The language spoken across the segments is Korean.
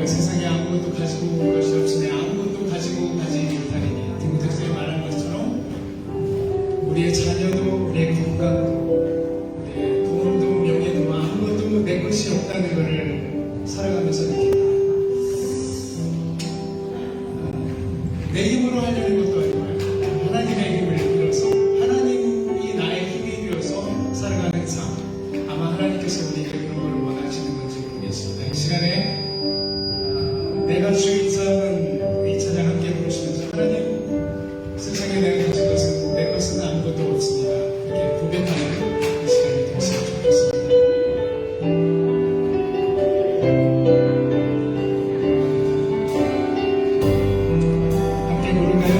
우리가 세상에 아무것도 가지고 온 것이 없으니 아무것도 가지고 가지 못하리니 디모데서에 말한 것처럼 우리의 자녀도 우리의 건강도 우리의 돈도 명예도 아무것도 내 것이 없다는 것을 살아가면서 느낀다. 내 힘으로 하려는 것도 아니고 하나님의 힘을 빌어서 하나님이 나의 힘이 되어서 살아가는 삶. 아마 하나님께서 우리에게 그런 걸 원하시는 건지 모르겠습니다. 이 시간에 내가 주인 삶은 이 찬양 함께 부르시면서 하나님 세상에 내가 가진 것은 내 것은 아무것도 없습니다. 이렇게 고백하는 이 시간이 되었으면 좋겠습니다. 함께 부를까요?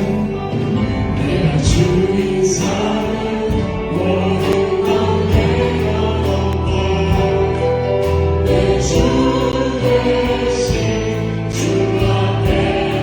내가 주인 삶은 모든 건 내가 얻고 내 주 대신 주 앞에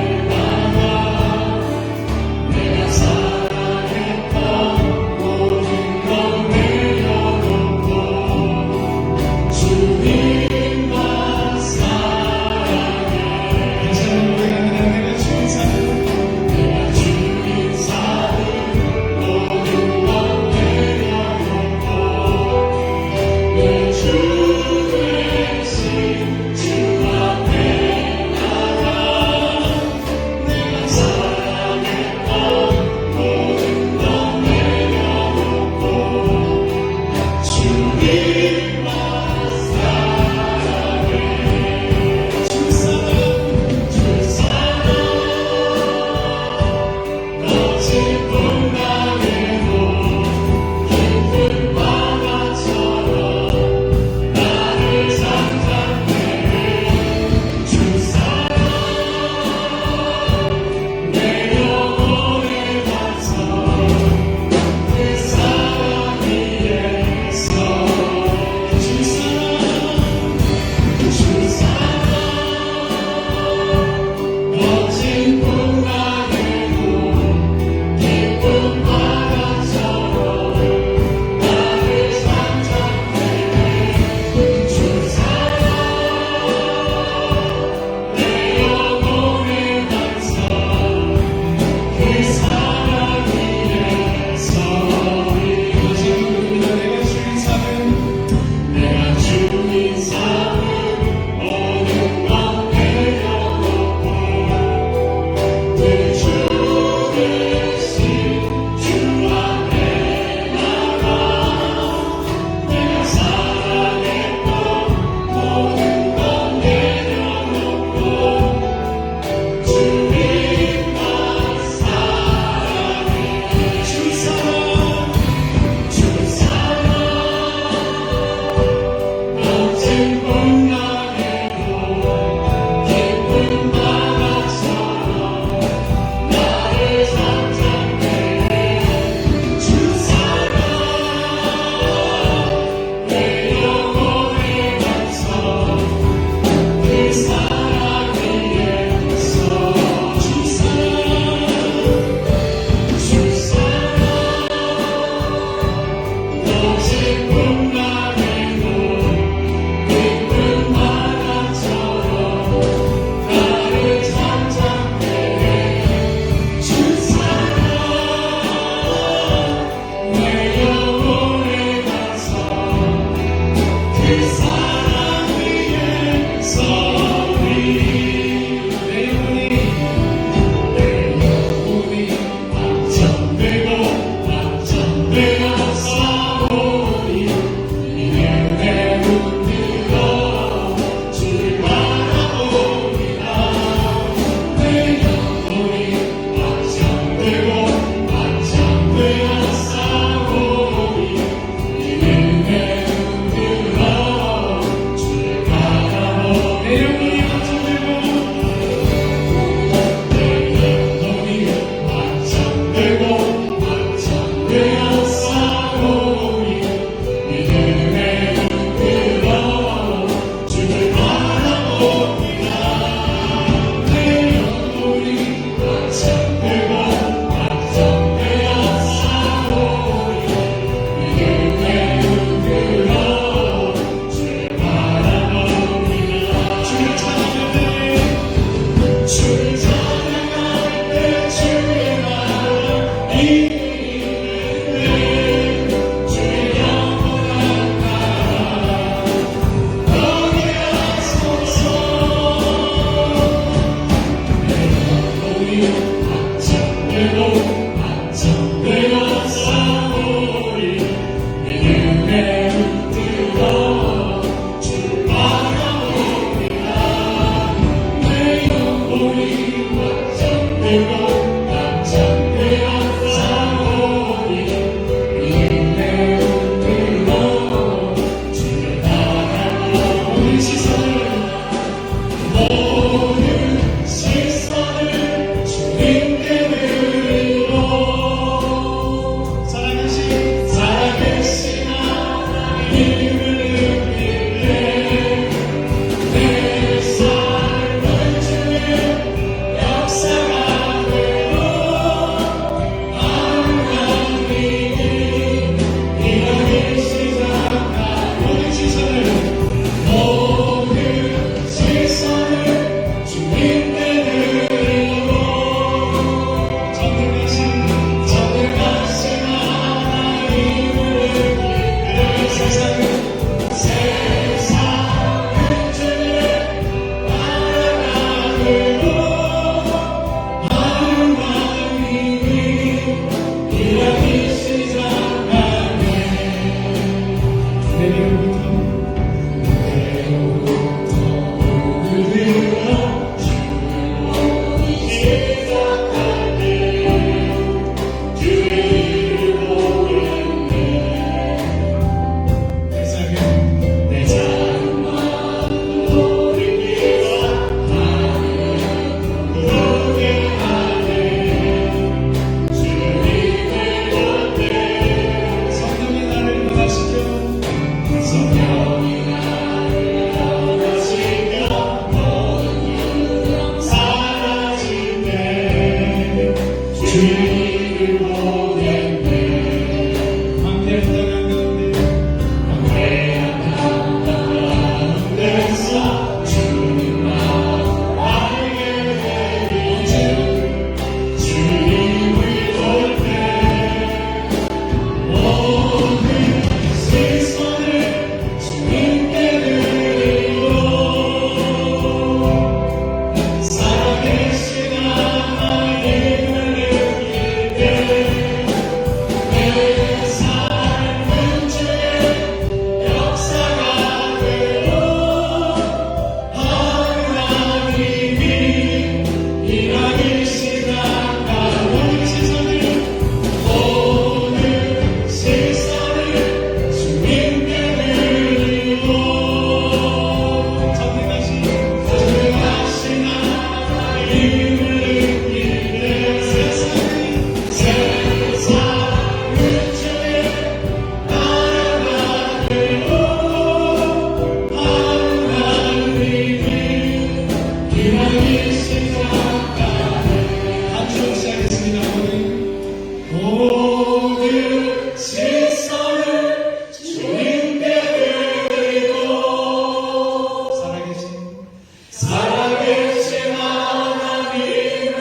살아계신 하나님을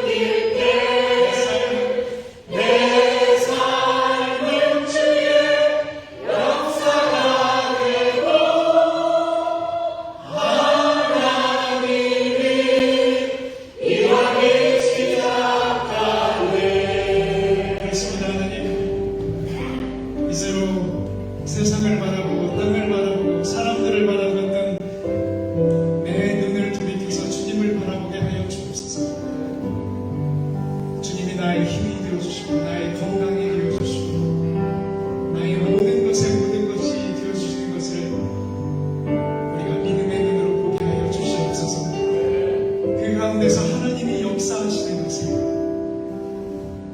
느낄 때 내 삶은 주의 역사가 되고 하나님이 일하기 시작하네. 그렇습니다. 하나님, 이제로 세상을 바라보고 땅을 바라보고 사람들을 바라보는 내 눈을 돌이켜서 주님을 바라보게 하여 주옵소서. 주님이 나의 힘이 되어주시고 나의 건강이 되어주시고 나의 모든 것에 모든 것이 되어주시는 것을 우리가 믿음의 눈으로 보게 하여 주시옵소서. 그 가운데서 하나님이 역사하시는 것을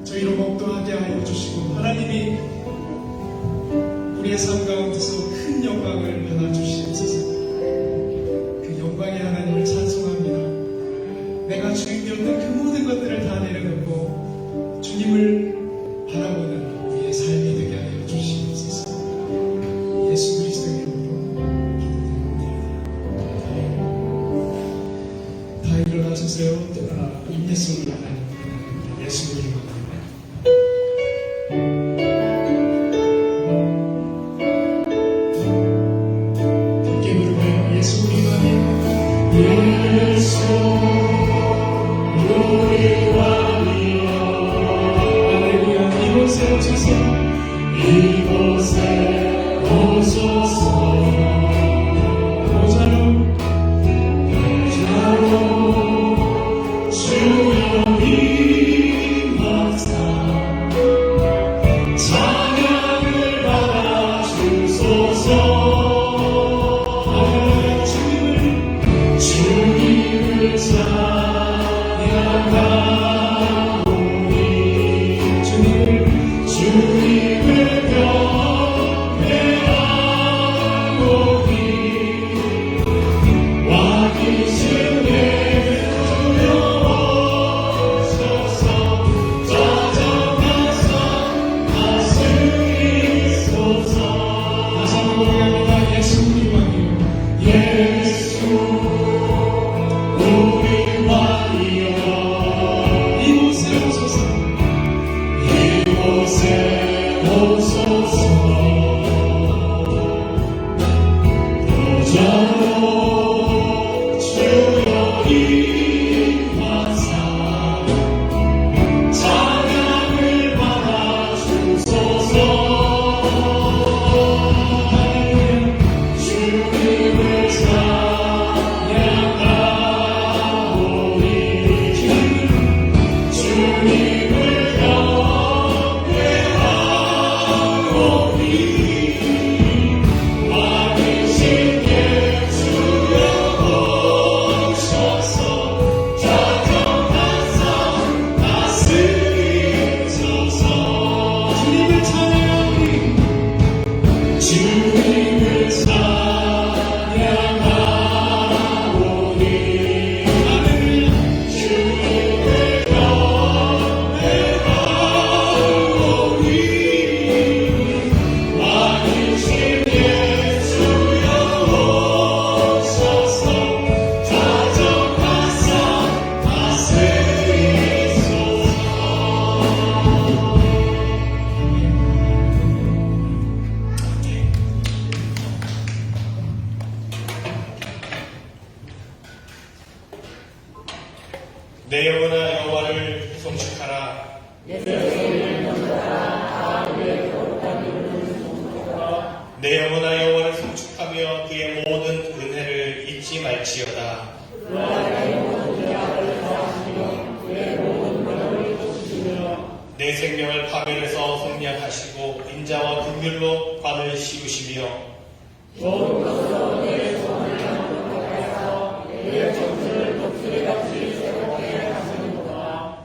저희로 목도하게 하여 주시고 하나님이 우리의 삶 가운데서 큰 영광을 받아 주시옵소서. 그 영광의 하나님을 찬송합니다. 내가 주인되었던 그 모든 것들을 다 내려놓고 주님을 바라보는 우리의 삶이 되게 하여 주시옵소서. 예수 그리스도의 이름으로 기도드립니다. 다 일어나주세요. 인예송을 하나님 예수 이름으로 예수 우리 왕이여 할렐루야. 이곳에 오셔서 이곳에 오소서 보좌로 주여 임하사 찬양을 받아 주소서 주님을 찬양하오니 주님을 경배하오니 와 계신 예수여 오셔서 찾아가서 다스리소서. 다시 한번 고백합니다. 예수 우리 왕이요. 예수 우리 왕이여 이곳에 오셔서 이곳에 오소서 보좌로 주여 임하사 찬양을 받아 주소서 주님을 찬양하오니 주님을 경배하오니 와 계신 예수여 오셔서 찾아가서 다스리소서. 주님을 찬양하오니 주님을 찬양하오니 할렐루야. 주님을 경배하오니 와 계신 예수여 오셔서 찾아가서 다스리소서. 내 영혼아 여호와를 송축하라. 내 영혼아 여호와를 송축하며 그의 모든 은혜를 잊지 말지어다. 내 생명을 파멸해서 성량하시고 인자와 긍휼로 관을 씌우시며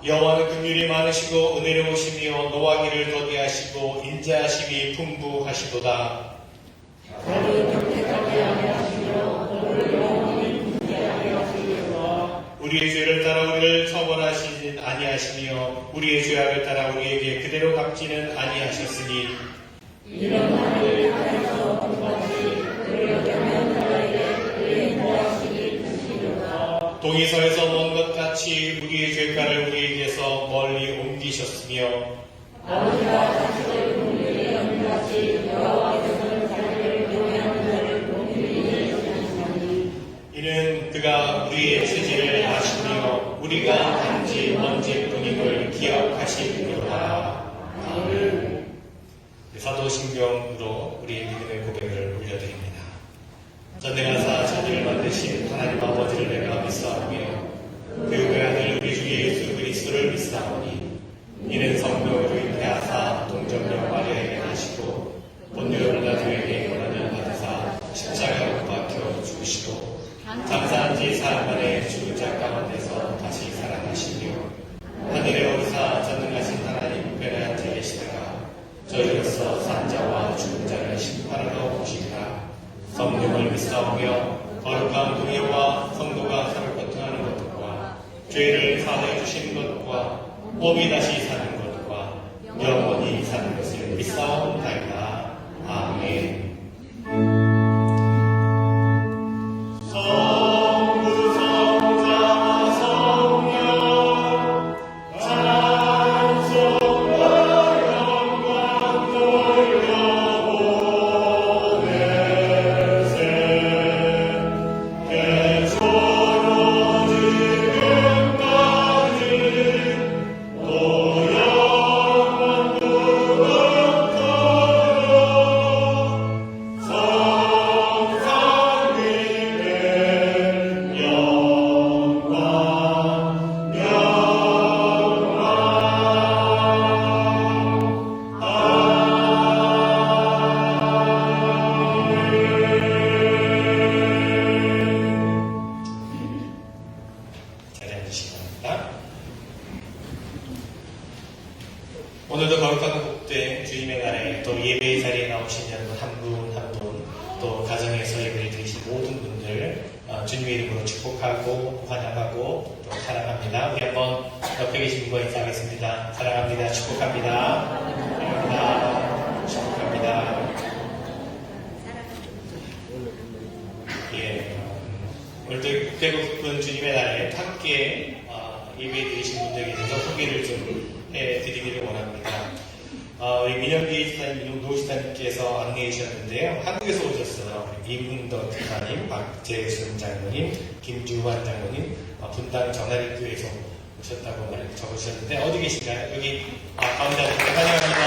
여호와는 긍휼이 많으시고 은혜로우시며 노하기를 더디하시고 인자하심이 풍부하시도다. 우리의 죄를 따라 우리를 처벌하시진 아니하시며 우리의 죄악을 따라 우리에게 그대로 갚지는 아니하셨으니 이런 하나님 안에서 똑같이 그를 경영자에게 그의 인자하심이 크시며 동이서에서 먼 것 같이 우리의 죄가를 우리에게서 멀리 옮기셨으며 아버지가 자식을 공들이 연같이 여호와께서는 자기를 교회하는 자를 공들이 여기시나니 이는 그가 우리의 죄질을 아시며 우리가 단지 먼지 뿐임을 기억하시리로다. 아멘. 사도신경으로 우리의 믿음의 고백을 올려드립니다. 전능하사 천지를 만드신 하나님 아버지를 내가 믿사오며 그 외아들 우리 주 예수 그리스도를 믿사오니 이는 성령으로 인하사 동정녀 마리아에게 하시고 본요 빌라도에게 고난을 받으사 십자가에 못 박혀 죽으시고 장사한 지 사흘 만에 죽은 자 가운데서 다시 살아나시며 하늘에 오르사 전능하신 하나님 우편에 앉아 계시다가 저희로서 산자와 죽은 자를 심판하러 오시리라. 성령을 믿사오며 거룩한 동요와 성도가 서로 고통하는 것과 죄를 사하여 주시는 것과 몸이 다시 사는 것과 영원히 사는 것을 믿사옵나이다. 아멘. 오늘도 거룩하고 복된 주님의 날에 또 예배의 자리에 나오신 여러분 한 분 한 분 또 가정에서 예배를 드리신 모든 분들 주님의 이름으로 축복하고 환영하고 또 사랑합니다. 우리 한번 옆에 계신 분과 인사하겠습니다. 사랑합니다. 축복합니다. 사랑합니다. 축복합니다. 예, 오늘도 때고 기쁜 주님의 날에 함께 예배 드리신 분들에 대해서 소개를 좀 해드리기를 원합니다. 우리 민영기 지사님, 노지사님께서 안내해 주셨는데요. 한국에서 오셨어요. 이문덕 지사님, 박재순 장로님, 김주환 장로님, 분당 전화리교에서 오셨다고 적으셨는데 어디 계신가요? 여기 가운데 환영합니다.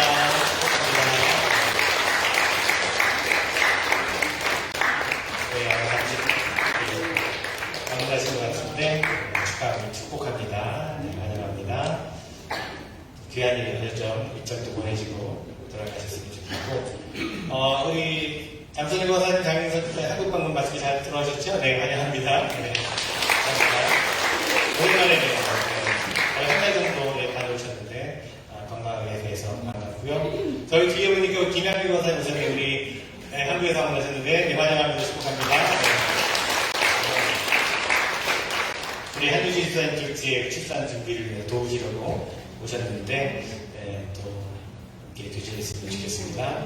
네, 같이 방문하신 것 같은데 축하합니다. 축복합니다. 네, 환영합니다. 귀한 일정도 보내시고 돌아가셨으면 좋겠고 우리 남선일 권사님 장인선 한국 방문 말씀 잘 들어가셨죠? 네, 환영합니다. 네, 감사합니다. 오랜만에 거의 한 달 정도 다녀오셨는데 건강하게 대해서 반갑고요. 저희 뒤에 보니까 김양길 권사님 오셨는데 우리 한국에서 방문하셨는데 네, 환영합니다. 축복합니다. 네. 우리 한유진 집사님 쪽지에 출산 준비를 위해서 도우시려고 오셨는데 또 이렇게 되셨으면 좋겠습니다.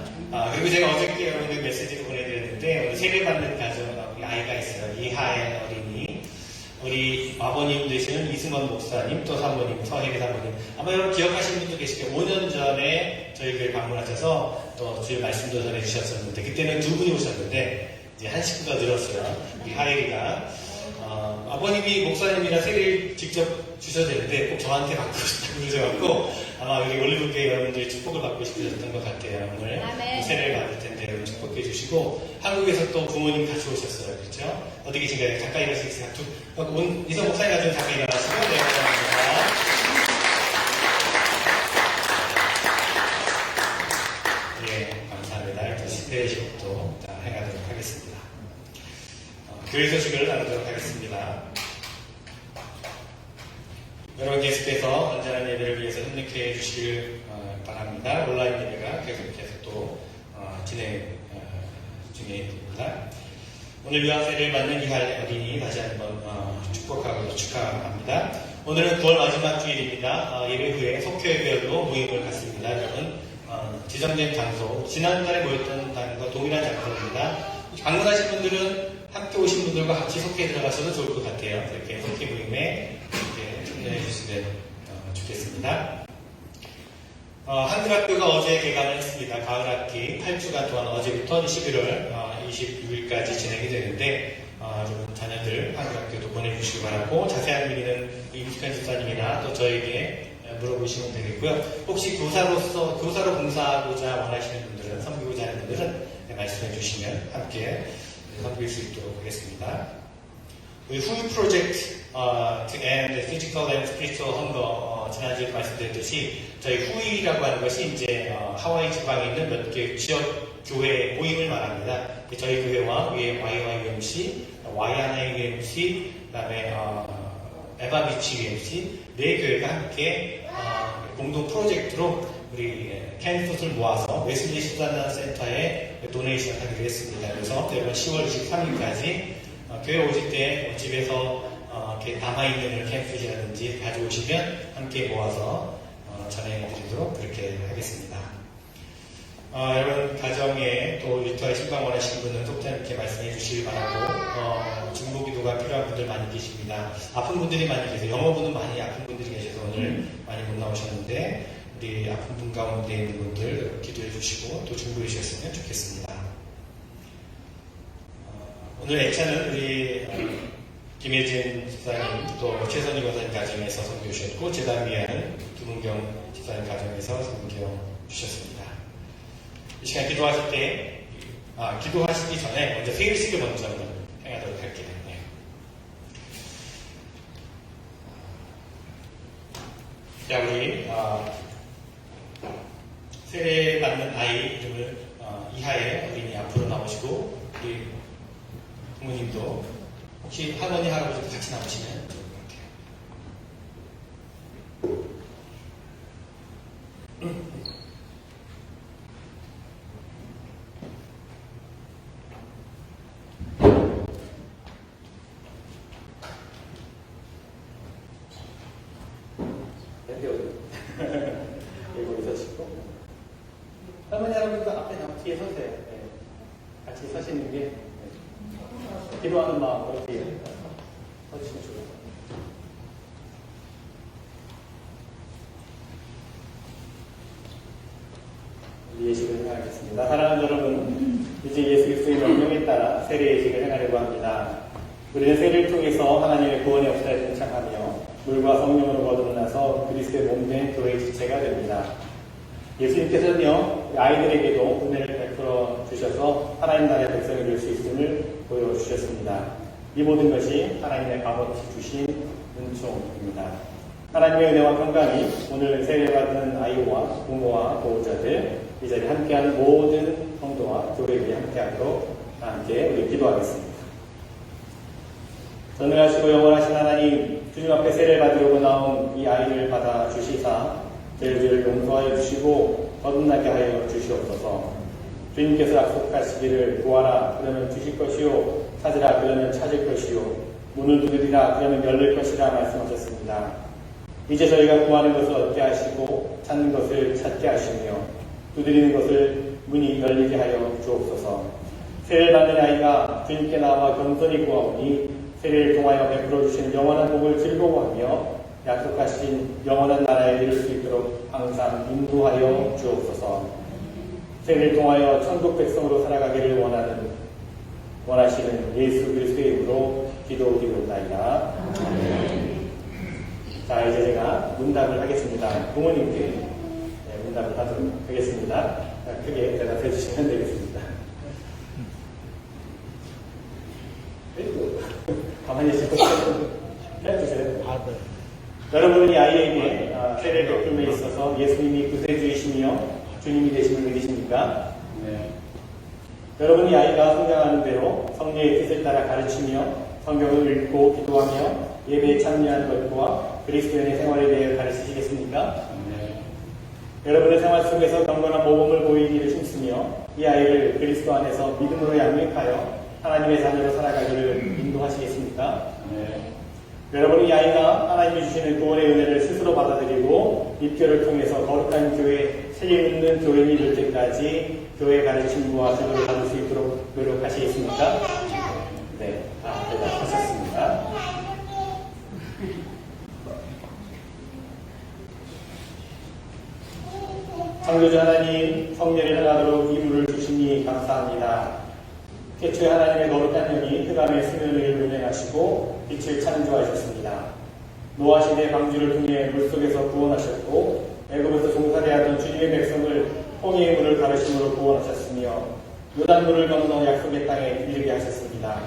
그리고 제가 어저께 여러분들 메시지를 보내드렸는데 오늘 세례받는 가정 우리 아이가 있어요. 이하의 어린이 우리 아버님 되시는 이승원 목사님 또 사모님 서혜리 사모님 아마 여러분 기억하시는 분도 계실 거예요. 5년 전에 저희 교회 방문하셔서 또 주의 말씀도 전해주셨었는데 그때는 두 분이 오셨는데 이제 한 식구가 늘었어요. 우리 하혜리가 아버님이 목사님이라 세례를 직접 주셔야 되는데 꼭 저한테 받고 싶다고 그러셔갖고 아마 우리 올리브교회 여러분들이 축복을 받고 싶으셨던 것 같아요. 오늘 세례를 받을 텐데 여러분 축복해 주시고 한국에서 또 부모님 같이 오셨어요. 그렇죠? 어디 계신가요? 가까이 갈 수 있어요? 이성 목사님 가좀 가까이 나가시고 네, 감사합니다. 예, 감사합니다. 또 시대식도 해가도록 하겠습니다. 교회 소식을 나누도록 하겠습니다. 여러분 계속해서 안전한 예배를 위해서 협력해 주시길 바랍니다. 온라인 예배가 계속해서 또 진행 중입니다. 오늘 유아세를 맞는 이할 어린이 다시 한번 축복하고 축하합니다. 오늘은 9월 마지막 주일입니다. 예배 후에 속효예배로 모임을 갖습니다. 여러분 지정된 장소, 지난달에 모였던 단과 동일한 장소입니다. 방문하신 분들은 함께 오신 분들과 같이 속해 들어가셔도 좋을 것 같아요. 이렇게 속해 좋겠습니다. 한글학교가 어제 개강을 했습니다. 가을학기 8주간 동안 어제부터 11월 26일까지 진행이 되는데 좀 자녀들 한글학교도 보내주시기 바라고, 자세한 문의는 임숙한 집사님이나 또 저에게 물어보시면 되겠고요. 혹시 교사로 봉사하고자 원하시는 분들은, 섬기고자 하는 분들은 말씀해 주시면 함께 섬길 수 있도록 하겠습니다. 우리 후이 프로젝트 to end the physical and spiritual hunger, 지난주에 말씀드렸듯이 저희 후이라고 하는 것이 이제 하와이 지방에 있는 몇 개 지역 교회 모임을 말합니다. 저희 교회와 위에 YYUMC, 와이아나 UMC, 그다음에 에바비치 UMC 네 교회가 함께 공동 프로젝트로 우리 캔풋을 모아서 웨슬리 수단단 센터에 도네이션 하기로 했습니다. 그래서 이번 10월 23일까지 교회 오실 때 집에서 이렇게 남아있는 캔풋이라든지 가져오시면 함께 모아서 전해드리도록 그렇게 하겠습니다. 여러분 가정에 또 일터에 신방 원하시는 분은 속단 이렇게 말씀해 주시기 바라고, 중보기도가 필요한 분들 많이 계십니다. 아픈 분들이 많이 계세요. 영어분은 많이 아픈 분들이 계셔서 오늘 많이 못 나오셨는데, 우리 아픈 분 가운데 있는 분들 기도해 주시고 또 중보해 주셨으면 좋겠습니다. 오늘 애차는 우리 김혜진 집사님 또 최선희 권사님 가정에서 섬겨 주셨고, 재단 위하는 김은경 집사님 가정에서 섬겨 주셨습니다. 이 시간 기도하실 때, 기도하시기 전에 먼저 세일식을 먼저 행하도록 할게요. 네. 자, 우리 세례 받는 아이 이름을 이하의 어린이 앞으로 나오시고, 우리 부모님도 혹시 할머니, 할아버지도 같이 나오시면 좋을 것 같아요. 여기 서시고, 할머니, 할아버지도 앞에 뒤에 서세요. 네. 같이 서시는 게 기도하는 마음으로 뒤에 서주시면 좋을 것 같아요. 예식을 행하겠습니다. 사랑하는 여러분, 이제 예수 그리스도의 명령에 따라 세례 예식을 행하려고 합니다. 우리는 세례를 통해서 하나님의 구원의 역사에 동참하며 물과 성령으로 거듭나서 그리스도의 몸된 교회의 지체가 됩니다. 예수님께서는요, 아이들에게도 은혜를 베풀어 주셔서 하나님 나라의 백성이 될 수 있음을 보여주셨습니다. 이 모든 것이 하나님의 값없이 주신 은총입니다. 하나님의 은혜와 평강이 오늘 세례받는 아이와 부모와 보호자들, 이 자리에 함께하는 모든 성도와 교회에 함께하도록 함께 우리 기도하겠습니다. 전능하시고 영원하신 하나님, 주님 앞에 세례를 받으려고 나온 이 아이를 받아 주시사 죄를 용서하여 주시고 거듭나게 하여 주시옵소서. 주님께서 약속하시기를 구하라 그러면 주실 것이요, 찾으라 그러면 찾을 것이요, 문을 두드리라 그러면 열릴 것이라 말씀하셨습니다. 이제 저희가 구하는 것을 얻게 하시고 찾는 것을 찾게 하시며 두드리는 것을 문이 열리게 하여 주옵소서. 세례를 받는 아이가 주님께 나와 겸손히 구하오니 세례를 통하여 베풀어 주신 영원한 복을 즐거워하며 약속하신 영원한 나라에 이를 수 있도록 항상 인도하여 주옵소서. 세례를 통하여 천국 백성으로 살아가기를 원하시는 예수 그리스도의 이름으로 기도드리옵나이다. 자, 이제 제가 문답을 하겠습니다. 부모님께 문답을 하도록 하겠습니다. 크게 대답해 주시면 되겠습니다. 그리고 가만히 있을 것 해주세요. 여러분은 이 아이에게 세례 베풀음에 있어서 예수님이 구세주이시며 주님이 되심을 믿으십니까? 네. 여러분이 아이가 성장하는 대로 성령의 뜻을 따라 가르치며 성경을 읽고 기도하며 예배에 참여하는 것과 그리스도인의 생활에 대해 가르치시겠습니까? 네. 여러분의 생활 속에서 경건한 모범을 보이기를 힘쓰며 이 아이를 그리스도 안에서 믿음으로 양육하여 하나님의 자녀로 살아가기를 인도하시겠습니까? 네. 여러분이 이 아이가 하나님이 주시는 구원의 은혜를 스스로 받아들이고 입교를 통해서 거룩한 교회, 책임있는 교인이 될 때까지 교회 가르침과 지도를 받을 수 있도록 노력하시겠습니까? 네, 대답하셨습니다. 창조주 하나님, 성령이 하나로 이물을 주시니 감사합니다. 태초에 하나님의 거룩한 영이 흑암의 수면을 운행하시고 빛을 창조하셨습니다. 노아 시대 방주를 통해 물속에서 구원하셨고 애굽에서 종살이하던 주님의 백성을 홍해의 물을 가르심으로 구원하셨으며 요단물을 건너 약속의 땅에 이르게 하셨습니다.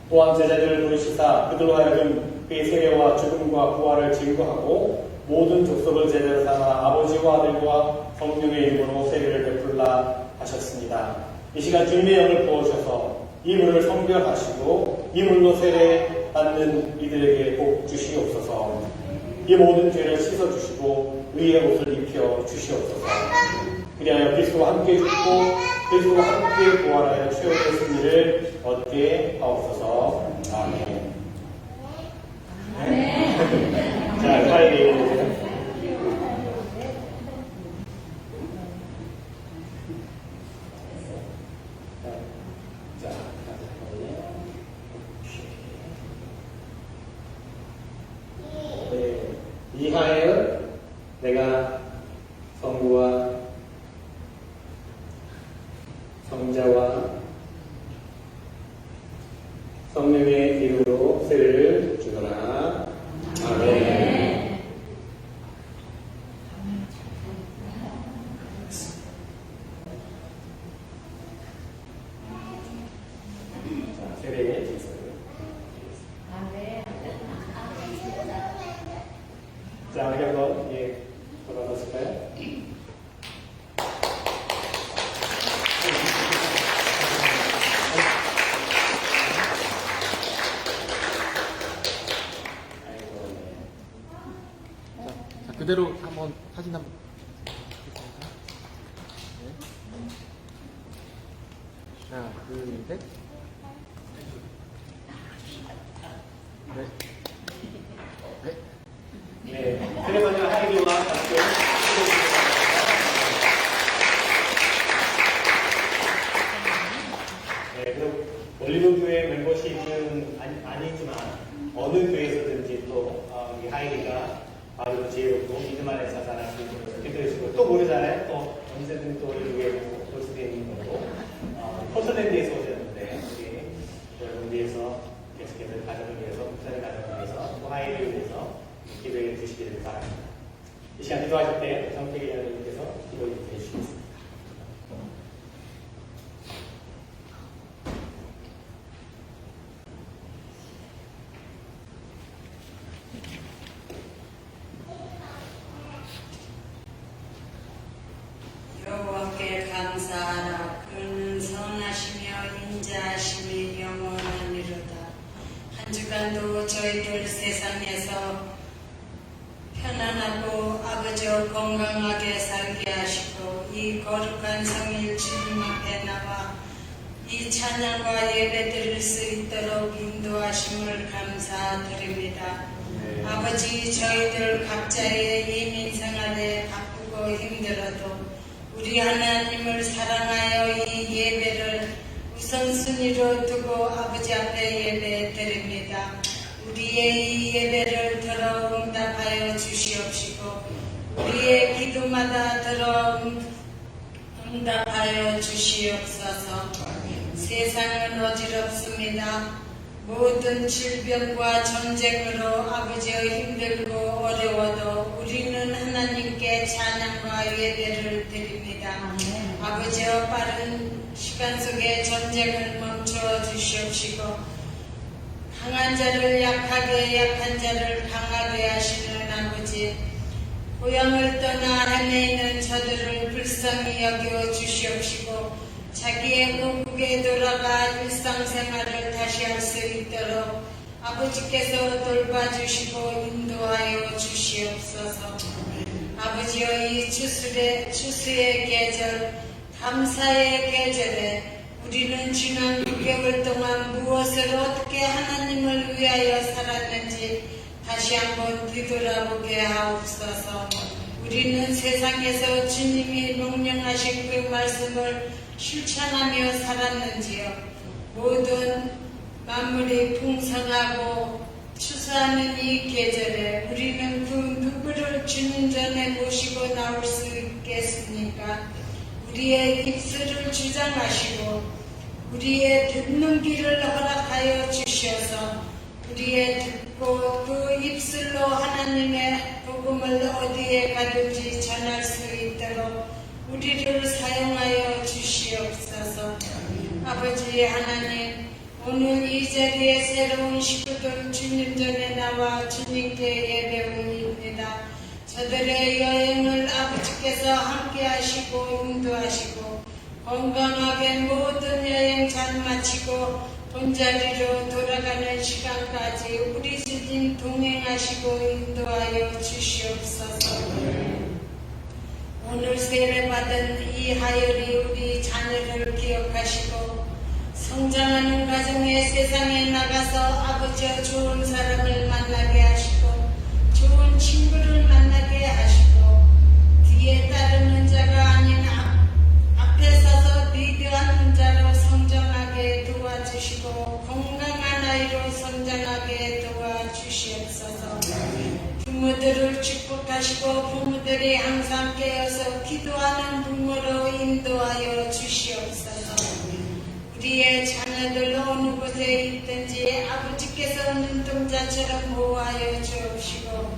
또한 제자들을 부르시사 그들로 하여금 그의 세례와 죽음과 부활을 증거하고 모든 족속을 제자로 삼아 아버지와 아들과 성령의 이름으로 세례를 베풀라 하셨습니다. 이 시간 주님의 영을 부어주셔서 이 물을 성별하시고 이 물로 세례 받는 이들에게 복 주시옵소서. 이 모든 죄를 씻어주시고 의의 옷을 입혀 주시옵소서. 그리하여 그리스도와 함께 죽고 그리스도와 함께 부활하여 최후의 승리를 얻게 하옵소서. 아멘. 자, 빨리. 이하여 내가 성부와 성자와 성령의 이름으로 세례를 주노라. 아멘. 자, 세례에 주세요. 자, 우리 한번 돌아가실까요? 자, 그대로 한번 사진 한번. 하나, 둘, 셋. 네. 네, 그래서 하이디와 함께 네, 그럼 올리브교회 멤버십은 아니지만 어느 교회에서든지 또 우리 하이디가 바로 지혜롭고 믿음 안에서 자랄 수 있도록 기도해 주시고 또 모르잖아요. 또 언제든 또 우리 교회 보스되는 거고 포천랜드에서 오셨는데 우리 여러분 위해서 계속해서 가정을 위해서 목사의 가정을 위해서 또 하이디를 위해서 기도해 주시기를 바랍니다. 이 시간 기도하실 때 정택의 여러분께서 기도해 주시겠습니다. 여호와께 감사하라. 그는 선하시며 인자하심이 영원하니로다. 한 주간도 저희들 세상에서 편안하고 아버지와 건강하게 살게 하시고 이 거룩한 성일 주님 앞에 나와 이 찬양과 예배 드릴 수 있도록 인도하심을 감사드립니다. 아버지, 저희들 각자의 예민 생활에 바쁘고 힘들어도 우리 하나님을 사랑하여 이 예배를 우선순위로 두고 아버지 앞에 예배 드립니다. 우리의 이 예배를 들어 응답하여 주시옵시고 우리의 기도마다 들어 응답하여 주시옵소서. 세상은 어지럽습니다. 모든 질병과 전쟁으로 아버지의 힘들고 어려워도 우리는 하나님께 찬양과 예배를 드립니다. 아버지의 빠른 시간 속에 전쟁을 멈춰 주시옵시고 강한 자를 약하게 약한 자를 강하게 하시는 아버지, 고향을 떠나 해내 있는 저들을 불쌍히 여겨 주시옵시고 자기의 고국에 돌아가 일상생활을 다시 할 수 있도록 아버지께서 돌봐주시고 인도하여 주시옵소서. 아버지여, 이 추수의 계절, 감사의 계절에 우리는 지난 6개월 동안 무엇을 어떻게 하나님을 위하여 살았는지 다시 한번 뒤돌아보게 하옵소서. 우리는 세상에서 주님이 명령하신 그 말씀을 실천하며 살았는지요. 모든 만물이 풍성하고 추수하는 이 계절에 우리는 그 누구를 주님 전에 모시고 나올 수 듣겠습니까? 우리의 입술을 주장하시고 우리의 듣는 귀를 허락하여 주셔서 우리의 듣고 그 입술로 하나님의 복음을 어디에 가든지 전할 수 있도록 우리를 사용하여 주시옵소서. 아버지 하나님, 오늘 이 자리에 새로운 식구들 주님 전에 나와 주님께 예배 올립니다. 저들의 여행을 아버지께서 함께 하시고 인도하시고 건강하게 모든 여행 잘 마치고 본자리로 돌아가는 시간까지 우리 주님 동행하시고 인도하여 주시옵소서. 오늘 세례받은 이 하열이 우리 자녀를 기억하시고 성장하는 가정에 세상에 나가서 아버지와 좋은 사람을 만나게 하시고 좋은 친구를 만나게 하시고 뒤에 따르는 자가 아닌 앞에 서서 리드하는 자로 성장하게 도와주시고 건강한 아이로 성장하게 도와주시옵소서. 부모들을 축복하시고 부모들이 항상 깨어서 기도하는 부모로 인도하여 주시옵소서. 우리의 자녀들 어느 곳에 있든지 아버지께서 눈동자처럼 보호하여 주옵시고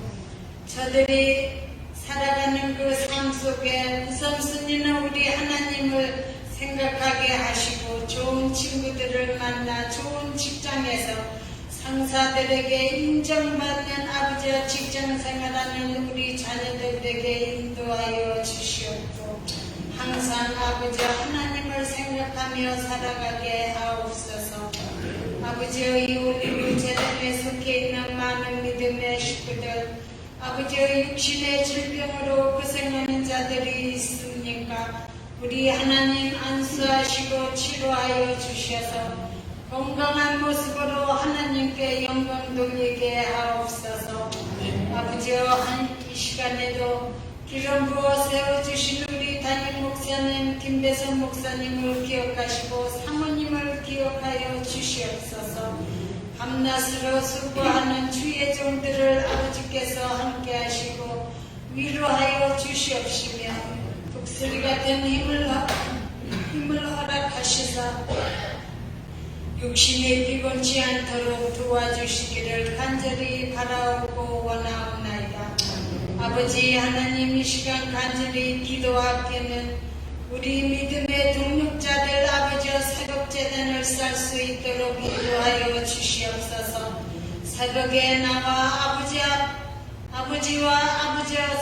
저들이 살아가는 그 삶 속에 우선순위는 우리 하나님을 생각하게 하시고 좋은 친구들을 만나 좋은 직장에서 상사들에게 인정받는 아버지와 직장생활하는 우리 자녀들에게 인도하여 주시옵고 항상 아버지와 하나님을 생각하며 살아가게 하옵소서. 아버지의 이 올리브 재단에 속해 있는 많은 믿음의 식구들 아버지의 육신의 질병으로 고생하는 자들이 있습니까? 우리 하나님 안수하시고 치료하여 주셔서 건강한 모습으로 하나님께 영광 돌리게 하옵소서. 아버지여 이 시간에도 기름 부어 세워주신 우리 담임 목사님 김대선 목사님을 기억하시고 사모님을 기억하여 주시옵소서. 밤낮으로 수고하는 주의 종들을 아버지께서 함께 하시고 위로하여 주시옵시며 독수리 같은 힘을 허락하시사 육신이 피곤치 않도록 도와주시기를 간절히 바라오고 원하옵나이다. 아버지 하나님 이 시간 간절히 기도하기는 우리 믿음의 동력자들 아버지와 새벽재단을 쌀 수 있도록 인도하여 주시옵소서. 새벽에 나와 아버지와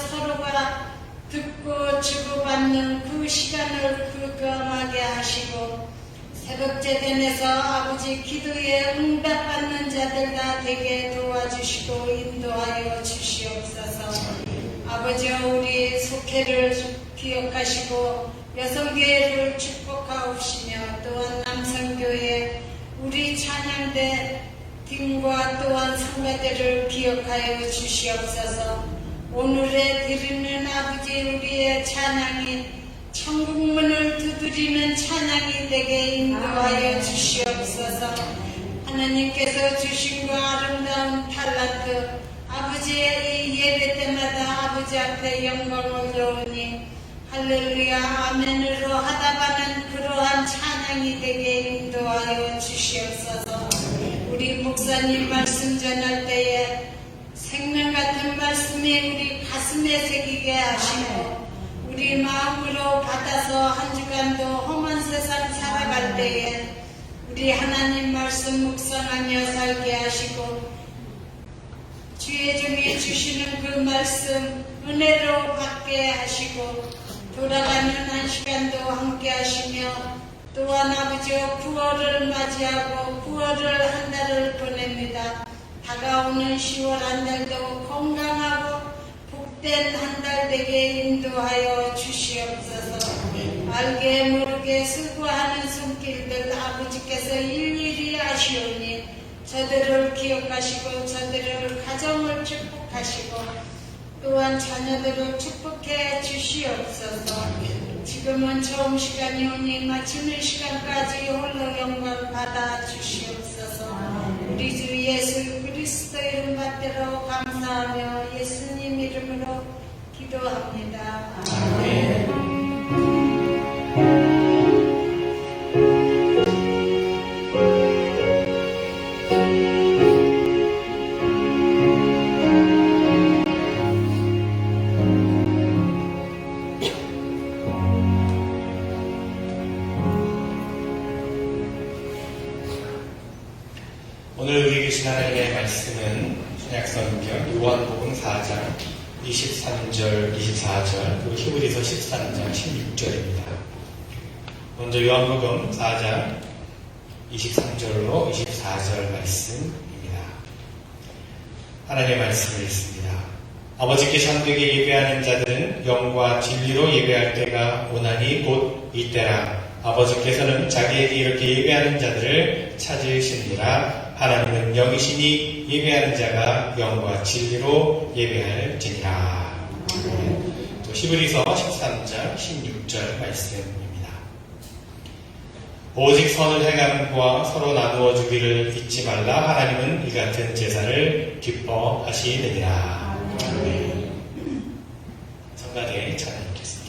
서로가 듣고 주고받는 그 시간을 구경하게 하시고 새벽재단에서 아버지 기도에 응답받는 자들 다 되게 도와주시고 인도하여 주시옵소서. 아버지와 우리 속회를 기억하시고 여성교회를 축복하옵시며 또한 남성교회 우리 찬양대 팀과 또한 성가대를 기억하여 주시옵소서. 오늘에 드리는 아버지 우리의 찬양이 천국문을 두드리는 찬양이 되게 인도하여 주시옵소서. 하나님께서 주신 그 아름다운 탈란트 아버지의 이 예배 때마다 아버지 앞에 영광을 올려오니 할렐루야 아멘으로 하다가는 그러한 찬양이 되게 인도하여 주시옵소서. 우리 목사님 말씀 전할 때에 생명 같은 말씀이 우리 가슴에 새기게 하시고 우리 마음으로 받아서 한 주간도 험한 세상 살아갈 때에 우리 하나님 말씀 묵상하며 살게 하시고 주의 종이 주시는 그 말씀 은혜로 받게 하시고 돌아가는 한 시간도 함께 하시며 또한 아버지여 9월을 맞이하고 9월을 한 달을 보냅니다. 다가오는 10월 한 달도 건강하고 복된 한 달 되게 인도하여 주시옵소서. 알게 모르게 수고하는 손길들 아버지께서 일일이 아시오니 저들을 기억하시고 저들을 가정을 축복하시고 또한 자녀들을 축복해 주시옵소서. 지금은 처음 시간이 오니 마치는 시간까지 홀로 영광 받아 주시옵소서. 우리 주 예수 그리스도 이름 받들어 감사하며 예수님 이름으로 기도합니다. 아멘. 오늘 우리 계신 하나님의 말씀은 신약성경 요한복음 4장 23절, 24절, 그리고 히브리서 13장 16절입니다. 먼저 요한복음 4장 23절로 24절 말씀입니다. 하나님의 말씀을 읽습니다. 아버지께 참되게 예배하는 자들은 영과 진리로 예배할 때가 오나니 곧 이때라. 아버지께서는 자기에게 이렇게 예배하는 자들을 찾으시니라. 하나님은 영이시니 예배하는 자가 영과 진리로 예배할지니라. 또 히브리서 13장 16절 말씀입니다. 오직 선을 행하는 과 서로 나누어 주기를 잊지 말라. 하나님은 이 같은 제사를 기뻐하시느니라. 성가대 찬양하겠습니다.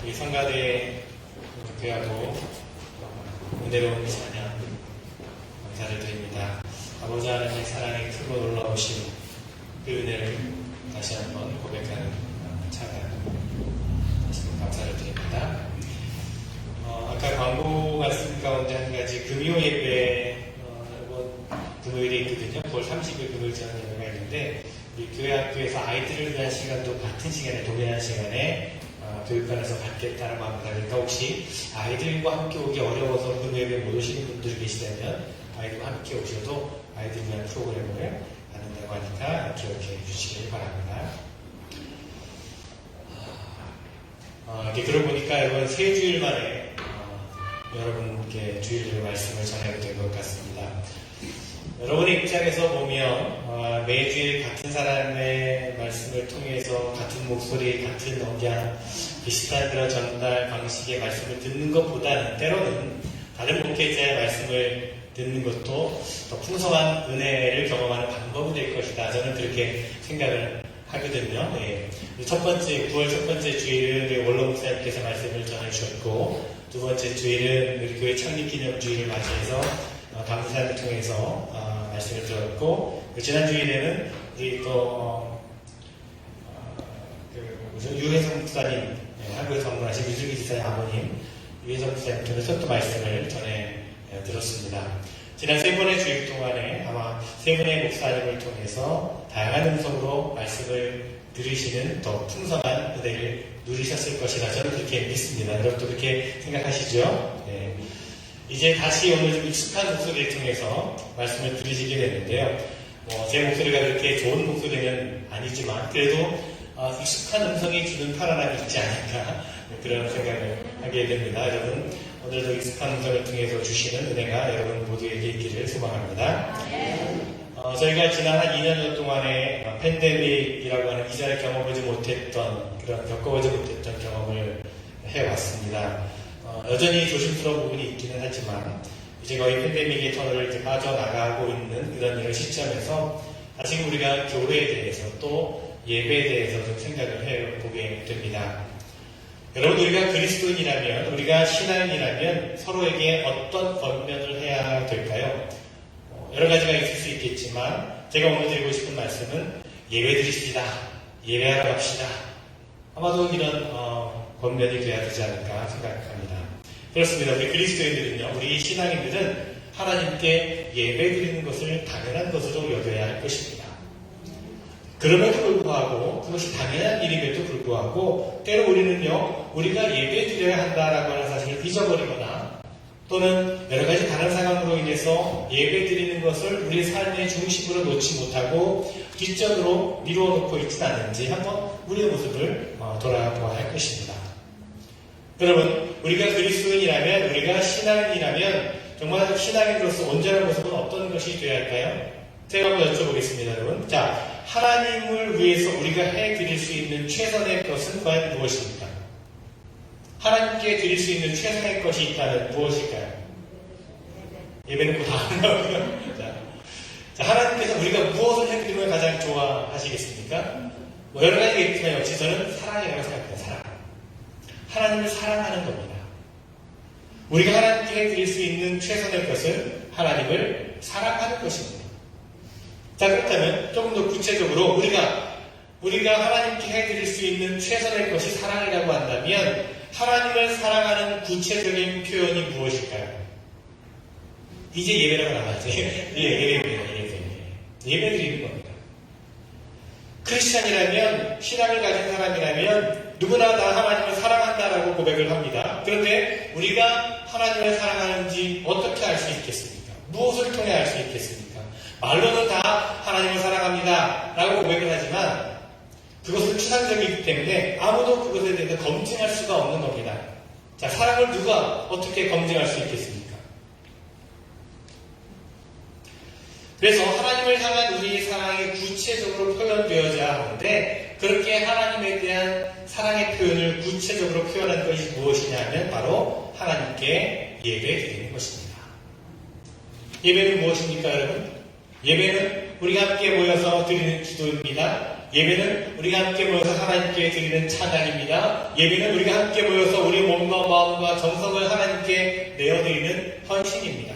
우리 성가대 교회하고 은혜로운 찬양 감사를 드립니다. 아버지 하나님의 사랑이 크고 놀라우신 그 은혜를 다시 한번 고백하는 찬양 다시 한번 감사를 드립니다. 아까 광고 말씀 가운데 한 가지 금요 예배 금요일에 있거든요. 9월 30일 금요일 저녁 예배가 있는데 우리 교회 학교에서 아이들을 위한 시간도 같은 시간에 동일한 시간에 교육관에서 갖겠다는 마음을 가지니까 혹시 아이들과 함께 오기 어려워서 금요 예배 못 오시는 분들이 계시다면 아이들과 함께 오셔도 아이들 위한 프로그램을 하는다고 하니까 기억해 주시길 바랍니다. 이렇게 들어보니까 이번 세 주일 만에 여러분께 주일의 말씀을 전하게 된 것 같습니다. 여러분의 입장에서 보면 매주일 같은 사람의 말씀을 통해서 같은 목소리, 같은 억양, 비슷한 그런 전달 방식의 말씀을 듣는 것보다는 때로는 다른 목회자의 말씀을 듣는 것도 더 풍성한 은혜를 경험하는 방법이 될 것이다. 저는 그렇게 생각을 하거든요. 예. 첫 번째, 9월 첫 번째 주일은 우리 원로 목사님께서 말씀을 전해주셨고, 두 번째 주일은 우리 교회 창립 기념 주일을 맞이해서 강사를 통해서 말씀을 들었고, 지난 주일에는 우리 또 유혜성 목사님, 한국에서 방문하신 유승기 지사의 아버님 유혜성 목사님 통해서 또 말씀을 전해 들었습니다. 지난 세 번의 주일 동안에 아마 세 분의 목사님을 통해서 다양한 음성으로 말씀을 들으시는 더 풍성한 은혜를 누리셨을 것이라 저는 그렇게 믿습니다. 여러분도 그렇게 생각하시죠? 네. 이제 다시 오늘 좀 익숙한 목소리를 통해서 말씀을 들으시게 됐는데요. 제 목소리가 그렇게 좋은 목소리는 아니지만 그래도 익숙한 음성이 주는 편안함이 있지 않을까 그런 생각을 하게 됩니다. 여러분 오늘도 익숙한 음성을 통해서 주시는 은혜가 여러분 모두에게 있기를 소망합니다. 저희가 지난 한 2년 동안에 팬데믹이라고 하는 이전에 겪어보지 못했던 경험을 해왔습니다. 여전히 조심스러운 부분이 있기는 하지만 이제 거의 팬데믹의 터널을 이제 빠져나가고 있는 이런 시점에서 다시 우리가 교회에 대해서 또 예배에 대해서 좀 생각을 해보게 됩니다. 여러분 우리가 그리스도인이라면 우리가 신앙인이라면 서로에게 어떤 권면을 해야 될까요? 여러 가지가 있을 수 있겠지만 제가 오늘 드리고 싶은 말씀은 예배 드립시다. 예배하러 갑시다. 아마도 이런 권면이 돼야 되지 않을까 생각합니다. 그렇습니다. 우리 그리스도인들은요, 우리 신앙인들은 하나님께 예배 드리는 것을 당연한 것으로 여겨야 할 것입니다. 그럼에도 불구하고 그것이 당연한 일임에도 불구하고 때로 우리는요, 우리가 예배 드려야 한다라고 하는 사실을 잊어버리거나 또는 여러 가지 다른 상황으로 인해서 예배 드리는 것을 우리의 삶의 중심으로 놓지 못하고 뒷전으로 미루어 놓고 있지는 않은지 한번 우리의 모습을 돌아보아야 할 것입니다. 여러분, 우리가 그리스도인이라면, 우리가 신앙인이라면 정말 신앙인으로서 온전한 모습은 어떤 것이 되어야 할까요? 제가 한번 여쭤보겠습니다, 여러분. 자, 하나님을 위해서 우리가 해드릴 수 있는 최선의 것은 과연 무엇입니까? 하나님께 드릴 수 있는 최선의 것이 있다면 무엇일까요? 예배는 다 한다고요. 자, 하나님께서 우리가 무엇을 해드리면 가장 좋아하시겠습니까? 여러 가지가 있지만 역시 저는 사랑이라고 생각합니다. 사랑. 하나님을 사랑하는 겁니다. 우리가 하나님께 해드릴 수 있는 최선의 것은 하나님을 사랑하는 것입니다. 자, 그렇다면 조금 더 구체적으로 우리가 하나님께 해드릴 수 있는 최선의 것이 사랑이라고 한다면 하나님을 사랑하는 구체적인 표현이 무엇일까요? 이제 예배라고 나가죠. 예배 드리는 겁니다. 크리스찬이라면, 신앙을 가진 사람이라면 누구나 다 하나님을 사랑한다라고 고백을 합니다. 그런데 우리가 하나님을 사랑하는지 어떻게 알 수 있겠습니까? 무엇을 통해 알 수 있겠습니까? 말로는 다 하나님을 사랑합니다 라고 고백을 하지만 그것은 추상적이기 때문에 아무도 그것에 대해서 검증할 수가 없는 겁니다. 자, 사랑을 누가 어떻게 검증할 수 있겠습니까? 그래서 하나님을 향한 우리의 사랑이 구체적으로 표현되어야 하는데 그렇게 하나님에 대한 사랑의 표현을 구체적으로 표현한 것이 무엇이냐면 바로 하나님께 예배드리는 것입니다. 예배는 무엇입니까, 여러분? 예배는 우리가 함께 모여서 드리는 기도입니다. 예배는 우리가 함께 모여서 하나님께 드리는 찬양입니다. 예배는 우리가 함께 모여서 우리 몸과 마음과 정성을 하나님께 내어드리는 헌신입니다.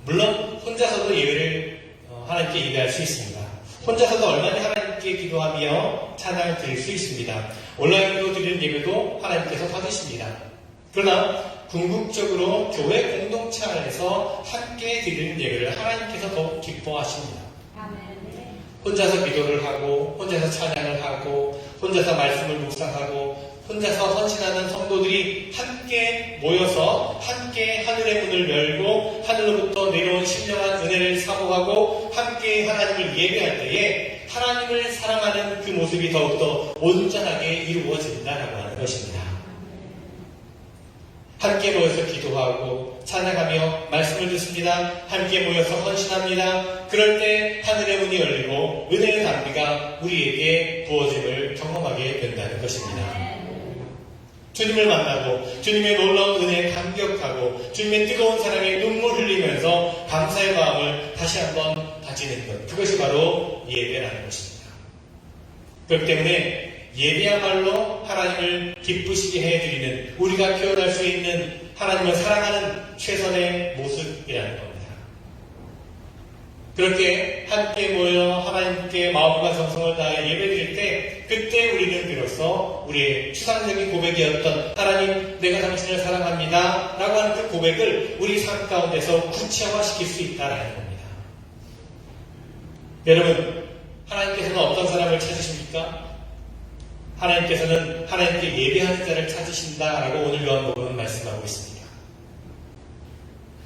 물론 혼자서도 예배를 하나님께 예배할 수 있습니다. 혼자서도 얼마나 하나님께 기도하며 찬양을 드릴 수 있습니다. 온라인으로 드리는 예배도 하나님께서 받으십니다. 그러나 궁극적으로 교회 공동체 안에서 함께 드리는 예배를 하나님께서 더 기뻐하십니다. 혼자서 기도를 하고 혼자서 찬양을 하고 혼자서 말씀을 묵상하고 혼자서 헌신하는 성도들이 함께 모여서 함께 하늘의 문을 열고 하늘로부터 내려온 신령한 은혜를 사모하고 함께 하나님을 예배할 때에 하나님을 사랑하는 그 모습이 더욱더 온전하게 이루어진다라고 하는 것입니다. 함께 모여서 기도하고 찬양하며 말씀을 듣습니다. 함께 모여서 헌신합니다. 그럴 때 하늘의 문이 열리고 은혜의 담비가 우리에게 부어짐을 경험하게 된다는 것입니다. 주님을 만나고 주님의 놀라운 은혜에 감격하고 주님의 뜨거운 사랑에 눈물 흘리면서 감사의 마음을 다시 한번 다지는 것, 그것이 바로 예배라는 것입니다. 그렇기 때문에 예배야말로 하나님을 기쁘시게 해드리는, 우리가 표현할 수 있는 하나님을 사랑하는 최선의 모습이라는 겁니다. 그렇게 함께 모여 하나님께 마음과 정성을 다해 예배드릴 때, 그때 우리는 비로소 우리의 추상적인 고백이었던 하나님, 내가 당신을 사랑합니다 라고 하는 그 고백을 우리 삶 가운데서 구체화시킬 수 있다는 겁니다. 여러분, 하나님께서는 어떤 사람을 찾으십니까? 하나님께서는 하나님께 예배하는 자를 찾으신다라고 오늘 요한복음은 말씀하고 있습니다.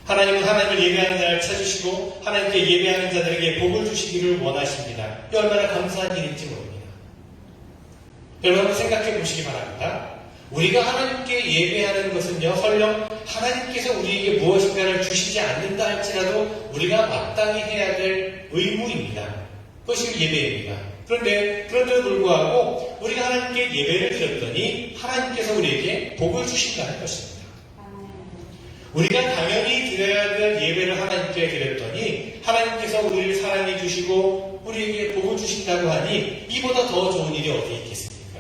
하나님은 하나님을 예배하는 자를 찾으시고 하나님께 예배하는 자들에게 복을 주시기를 원하십니다. 이 얼마나 감사한 일인지 모릅니다. 여러분 한번 생각해 보시기 바랍니다. 우리가 하나님께 예배하는 것은요, 설령 하나님께서 우리에게 무엇인가를 주시지 않는다 할지라도 우리가 마땅히 해야 될 의무입니다. 그것이 예배입니다. 그런데도 불구하고 우리가 하나님께 예배를 드렸더니 하나님께서 우리에게 복을 주신다는 것입니다. 우리가 당연히 드려야 될 예배를 하나님께 드렸더니 하나님께서 우리를 사랑해 주시고 우리에게 복을 주신다고 하니 이보다 더 좋은 일이 어디 있겠습니까?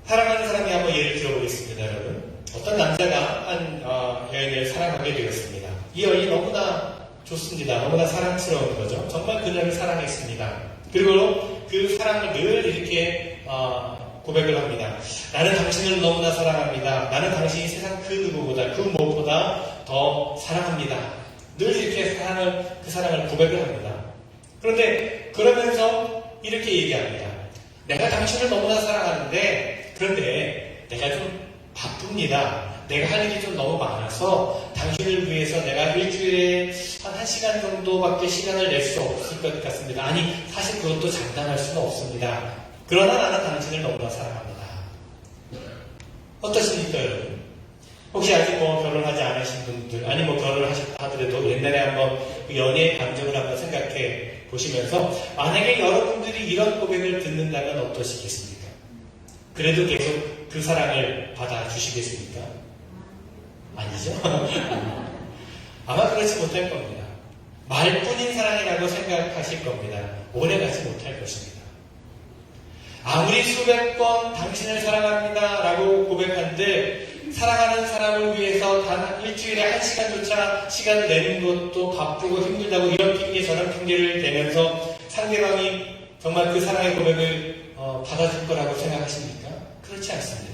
사랑하는 사람이 한번 예를 들어보겠습니다, 여러분. 어떤 남자가 한 여인을 사랑하게 되었습니다. 이 여인이 너무나 좋습니다. 너무나 사랑스러운 거죠. 정말 그녀를 사랑했습니다. 그리고 그 사랑을 늘 이렇게 고백을 합니다. 나는 당신을 너무나 사랑합니다. 나는 당신이 세상 그 누구보다, 그 무엇보다 더 사랑합니다. 늘 이렇게 그 사랑을 고백을 합니다. 그런데 그러면서 이렇게 얘기합니다. 내가 당신을 너무나 사랑하는데 그런데 내가 좀 바쁩니다. 내가 할 일이 좀 너무 많아서 당신을 위해서 내가 일주일에 한 1시간 정도밖에 시간을 낼 수 없을 것 같습니다. 아니, 사실 그것도 장담할 수는 없습니다. 그러나 나는 당신을 너무나 사랑합니다. 어떠십니까, 여러분? 혹시 아직 결혼하지 않으신 분들, 아니 결혼을 하셨다 하더라도 옛날에 한번 그 연애의 감정을 한번 생각해 보시면서 만약에 여러분들이 이런 고백을 듣는다면 어떠시겠습니까? 그래도 계속 그 사랑을 받아주시겠습니까? 아니죠? 아마 그렇지 못할 겁니다. 말뿐인 사랑이라고 생각하실 겁니다. 오래가지 못할 것입니다. 아무리 수백 번 당신을 사랑합니다 라고 고백한들 사랑하는 사람을 위해서 단 일주일에 1시간조차 시간을 내는 것도 바쁘고 힘들다고 이런 핑계 저런 핑계를 대면서 상대방이 정말 그 사랑의 고백을 받아줄 거라고 생각하십니까? 그렇지 않습니다.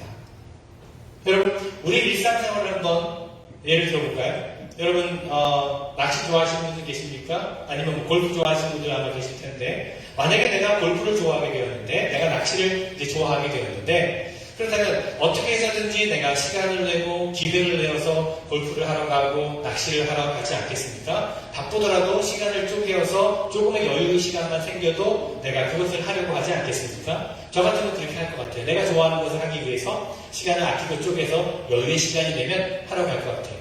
여러분, 우리 일상생활을 한번 예를 들어볼까요? 여러분, 낚시 좋아하시는 분들 계십니까? 아니면 골프 좋아하시는 분들 아마 계실 텐데, 만약에 내가 골프를 좋아하게 되었는데, 내가 낚시를 이제 좋아하게 되었는데, 그렇다면 어떻게 해서든지 내가 시간을 내고 기회를 내어서 골프를 하러 가고 낚시를 하러 가지 않겠습니까? 바쁘더라도 시간을 쪼개어서 조금의 여유의 시간만 생겨도 내가 그것을 하려고 하지 않겠습니까? 저 같으면 그렇게 할 것 같아요. 내가 좋아하는 것을 하기 위해서 시간을 아끼고 쪼개서 여유의 시간이 되면 하러 갈 것 같아요.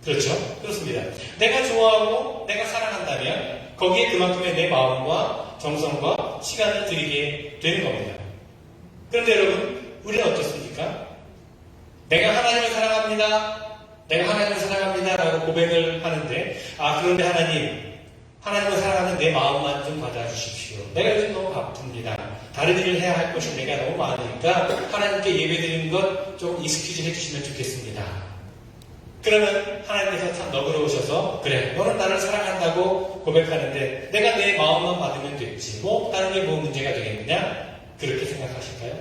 그렇죠? 그렇습니다. 내가 좋아하고 내가 사랑한다면 거기에 그만큼의 내 마음과 정성과 시간을 들이게 되는 겁니다. 그런데 여러분, 우리는 어떻습니까? 내가 하나님을 사랑합니다. 내가 하나님을 사랑합니다. 라고 고백을 하는데, 그런데 하나님, 하나님을 사랑하는 내 마음만 좀 받아주십시오. 내가 요즘 너무 바쁩니다. 다른 일을 해야 할 것이 내가 너무 많으니까 하나님께 예배드리는 것 좀 익스큐즈 해주시면 좋겠습니다. 그러면 하나님께서 참 너그러우셔서 그래 너는 나를 사랑한다고 고백하는데 내가 내 마음만 받으면 됐지 뭐 다른 게 뭐 문제가 되겠느냐 그렇게 생각하실까요?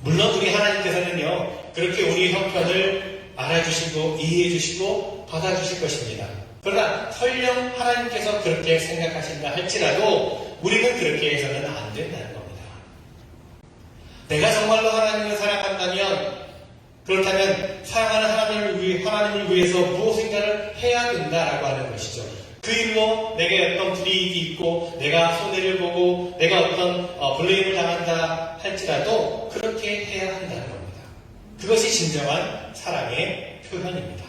물론 우리 하나님께서는요 그렇게 우리 형편을 알아주시고 이해해주시고 받아주실 것입니다. 그러나 설령 하나님께서 그렇게 생각하신다 할지라도 우리는 그렇게 해서는 안 된다는 겁니다. 내가 정말로 하나님을 사랑한다면 그렇다면 사랑하는 하나님을 위해서 무엇인가를 해야 된다라고 하는 것이죠. 그 일로 내게 어떤 불이익이 있고 내가 손해를 보고 내가 어떤 블레임을 당한다 할지라도 그렇게 해야 한다는 겁니다. 그것이 진정한 사랑의 표현입니다.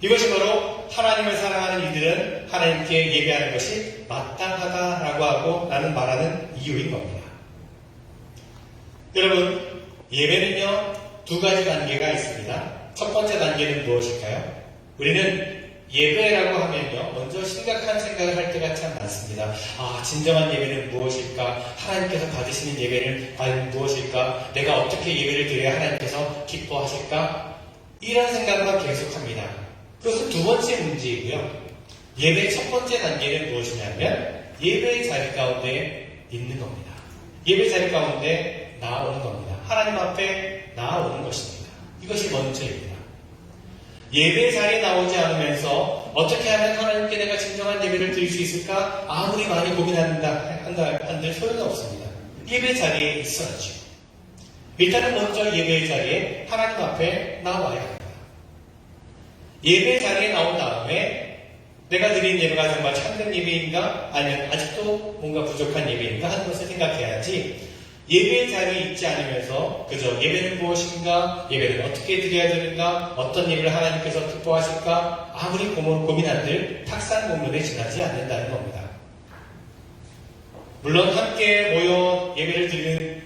이것이 바로 하나님을 사랑하는 이들은 하나님께 예배하는 것이 마땅하다라고 하고 나는 말하는 이유인 겁니다. 여러분, 예배는요, 두 가지 단계가 있습니다. 첫 번째 단계는 무엇일까요? 우리는 예배라고 하면요, 먼저 심각한 생각을 할 때가 참 많습니다. 진정한 예배는 무엇일까? 하나님께서 받으시는 예배는 과연 무엇일까? 내가 어떻게 예배를 드려야 하나님께서 기뻐하실까? 이런 생각만 계속합니다. 그것은 두 번째 문제이고요. 예배의 첫 번째 단계는 무엇이냐면 예배의 자리 가운데 있는 겁니다. 예배 자리 가운데 나아오는 겁니다. 하나님 앞에 나아오는 것입니다. 이것이 먼저입니다. 예배 자리에 나오지 않으면서 어떻게 하면 하나님께 내가 진정한 예배를 드릴 수 있을까? 아무리 많이 고민한다 한들 소용이 없습니다. 예배 자리에 있어야죠. 일단은 먼저 예배 자리에 하나님 앞에 나와야 합니다. 예배 자리에 나온 다음에 내가 드린 예배가 정말 참된 예배인가? 아니면 아직도 뭔가 부족한 예배인가? 하는 것을 생각해야지 예배 자리에 있지 않으면서 그저 예배는 무엇인가? 예배는 어떻게 드려야 되는가? 어떤 예배를 하나님께서 기뻐하실까? 아무리 고민한들 탁상 공론에 지나지 않는다는 겁니다. 물론 함께 모여 예배를 드리는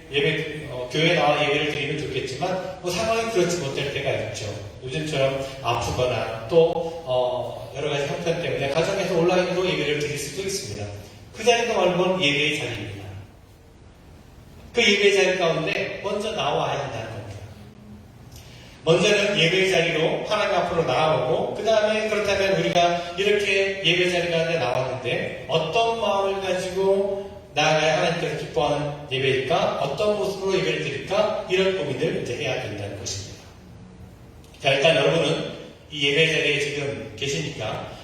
교회에 나와 예배를 드리면 좋겠지만 상황이 그렇지 못할 때가 있죠. 요즘처럼 아프거나 또 여러 가지 형편 때문에 가정에서 온라인으로 예배를 드릴 수도 있습니다. 그 자리가 바로 예배의 자리입니다. 그 예배 자리 가운데 먼저 나와야 한다는 겁니다. 먼저는 예배 자리로 하나님 앞으로 나아오고 그 다음에 그렇다면 우리가 이렇게 예배 자리 가운데 나왔는데 어떤 마음을 가지고 나아가야 하나님께서 기뻐하는 예배일까? 어떤 모습으로 예배를 드릴까? 이런 고민을 이제 해야 된다는 것입니다. 자, 일단 여러분은 이 예배 자리에 지금 계시니까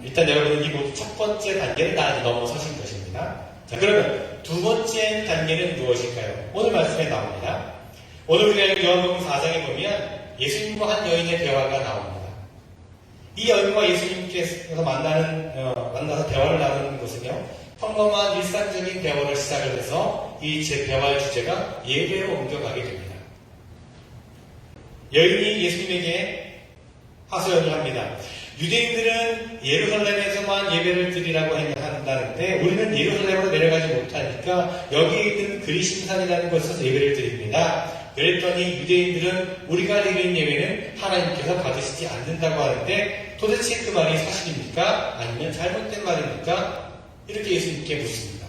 일단 여러분은 이 모두 첫 번째 단계를 다 넘어서신 것입니다. 자, 그러면 두 번째 단계는 무엇일까요? 오늘 말씀에 나옵니다. 오늘 우리가 요한복음 4장에 보면 예수님과 한 여인의 대화가 나옵니다. 이 여인과 예수님께서 만나서 대화를 나누는 것은요, 평범한 일상적인 대화를 시작을 해서 이 대화의 주제가 예배로 옮겨가게 됩니다. 여인이 예수님에게 하소연을 합니다. 유대인들은 예루살렘에서만 예배를 드리라고 한다는데 우리는 예루살렘으로 내려가지 못하니까 여기 있는 그리심산이라는 곳에서 예배를 드립니다. 그랬더니 유대인들은 우리가 드리는 예배는 하나님께서 받으시지 않는다고 하는데 도대체 그 말이 사실입니까? 아니면 잘못된 말입니까? 이렇게 예수님께 묻습니다.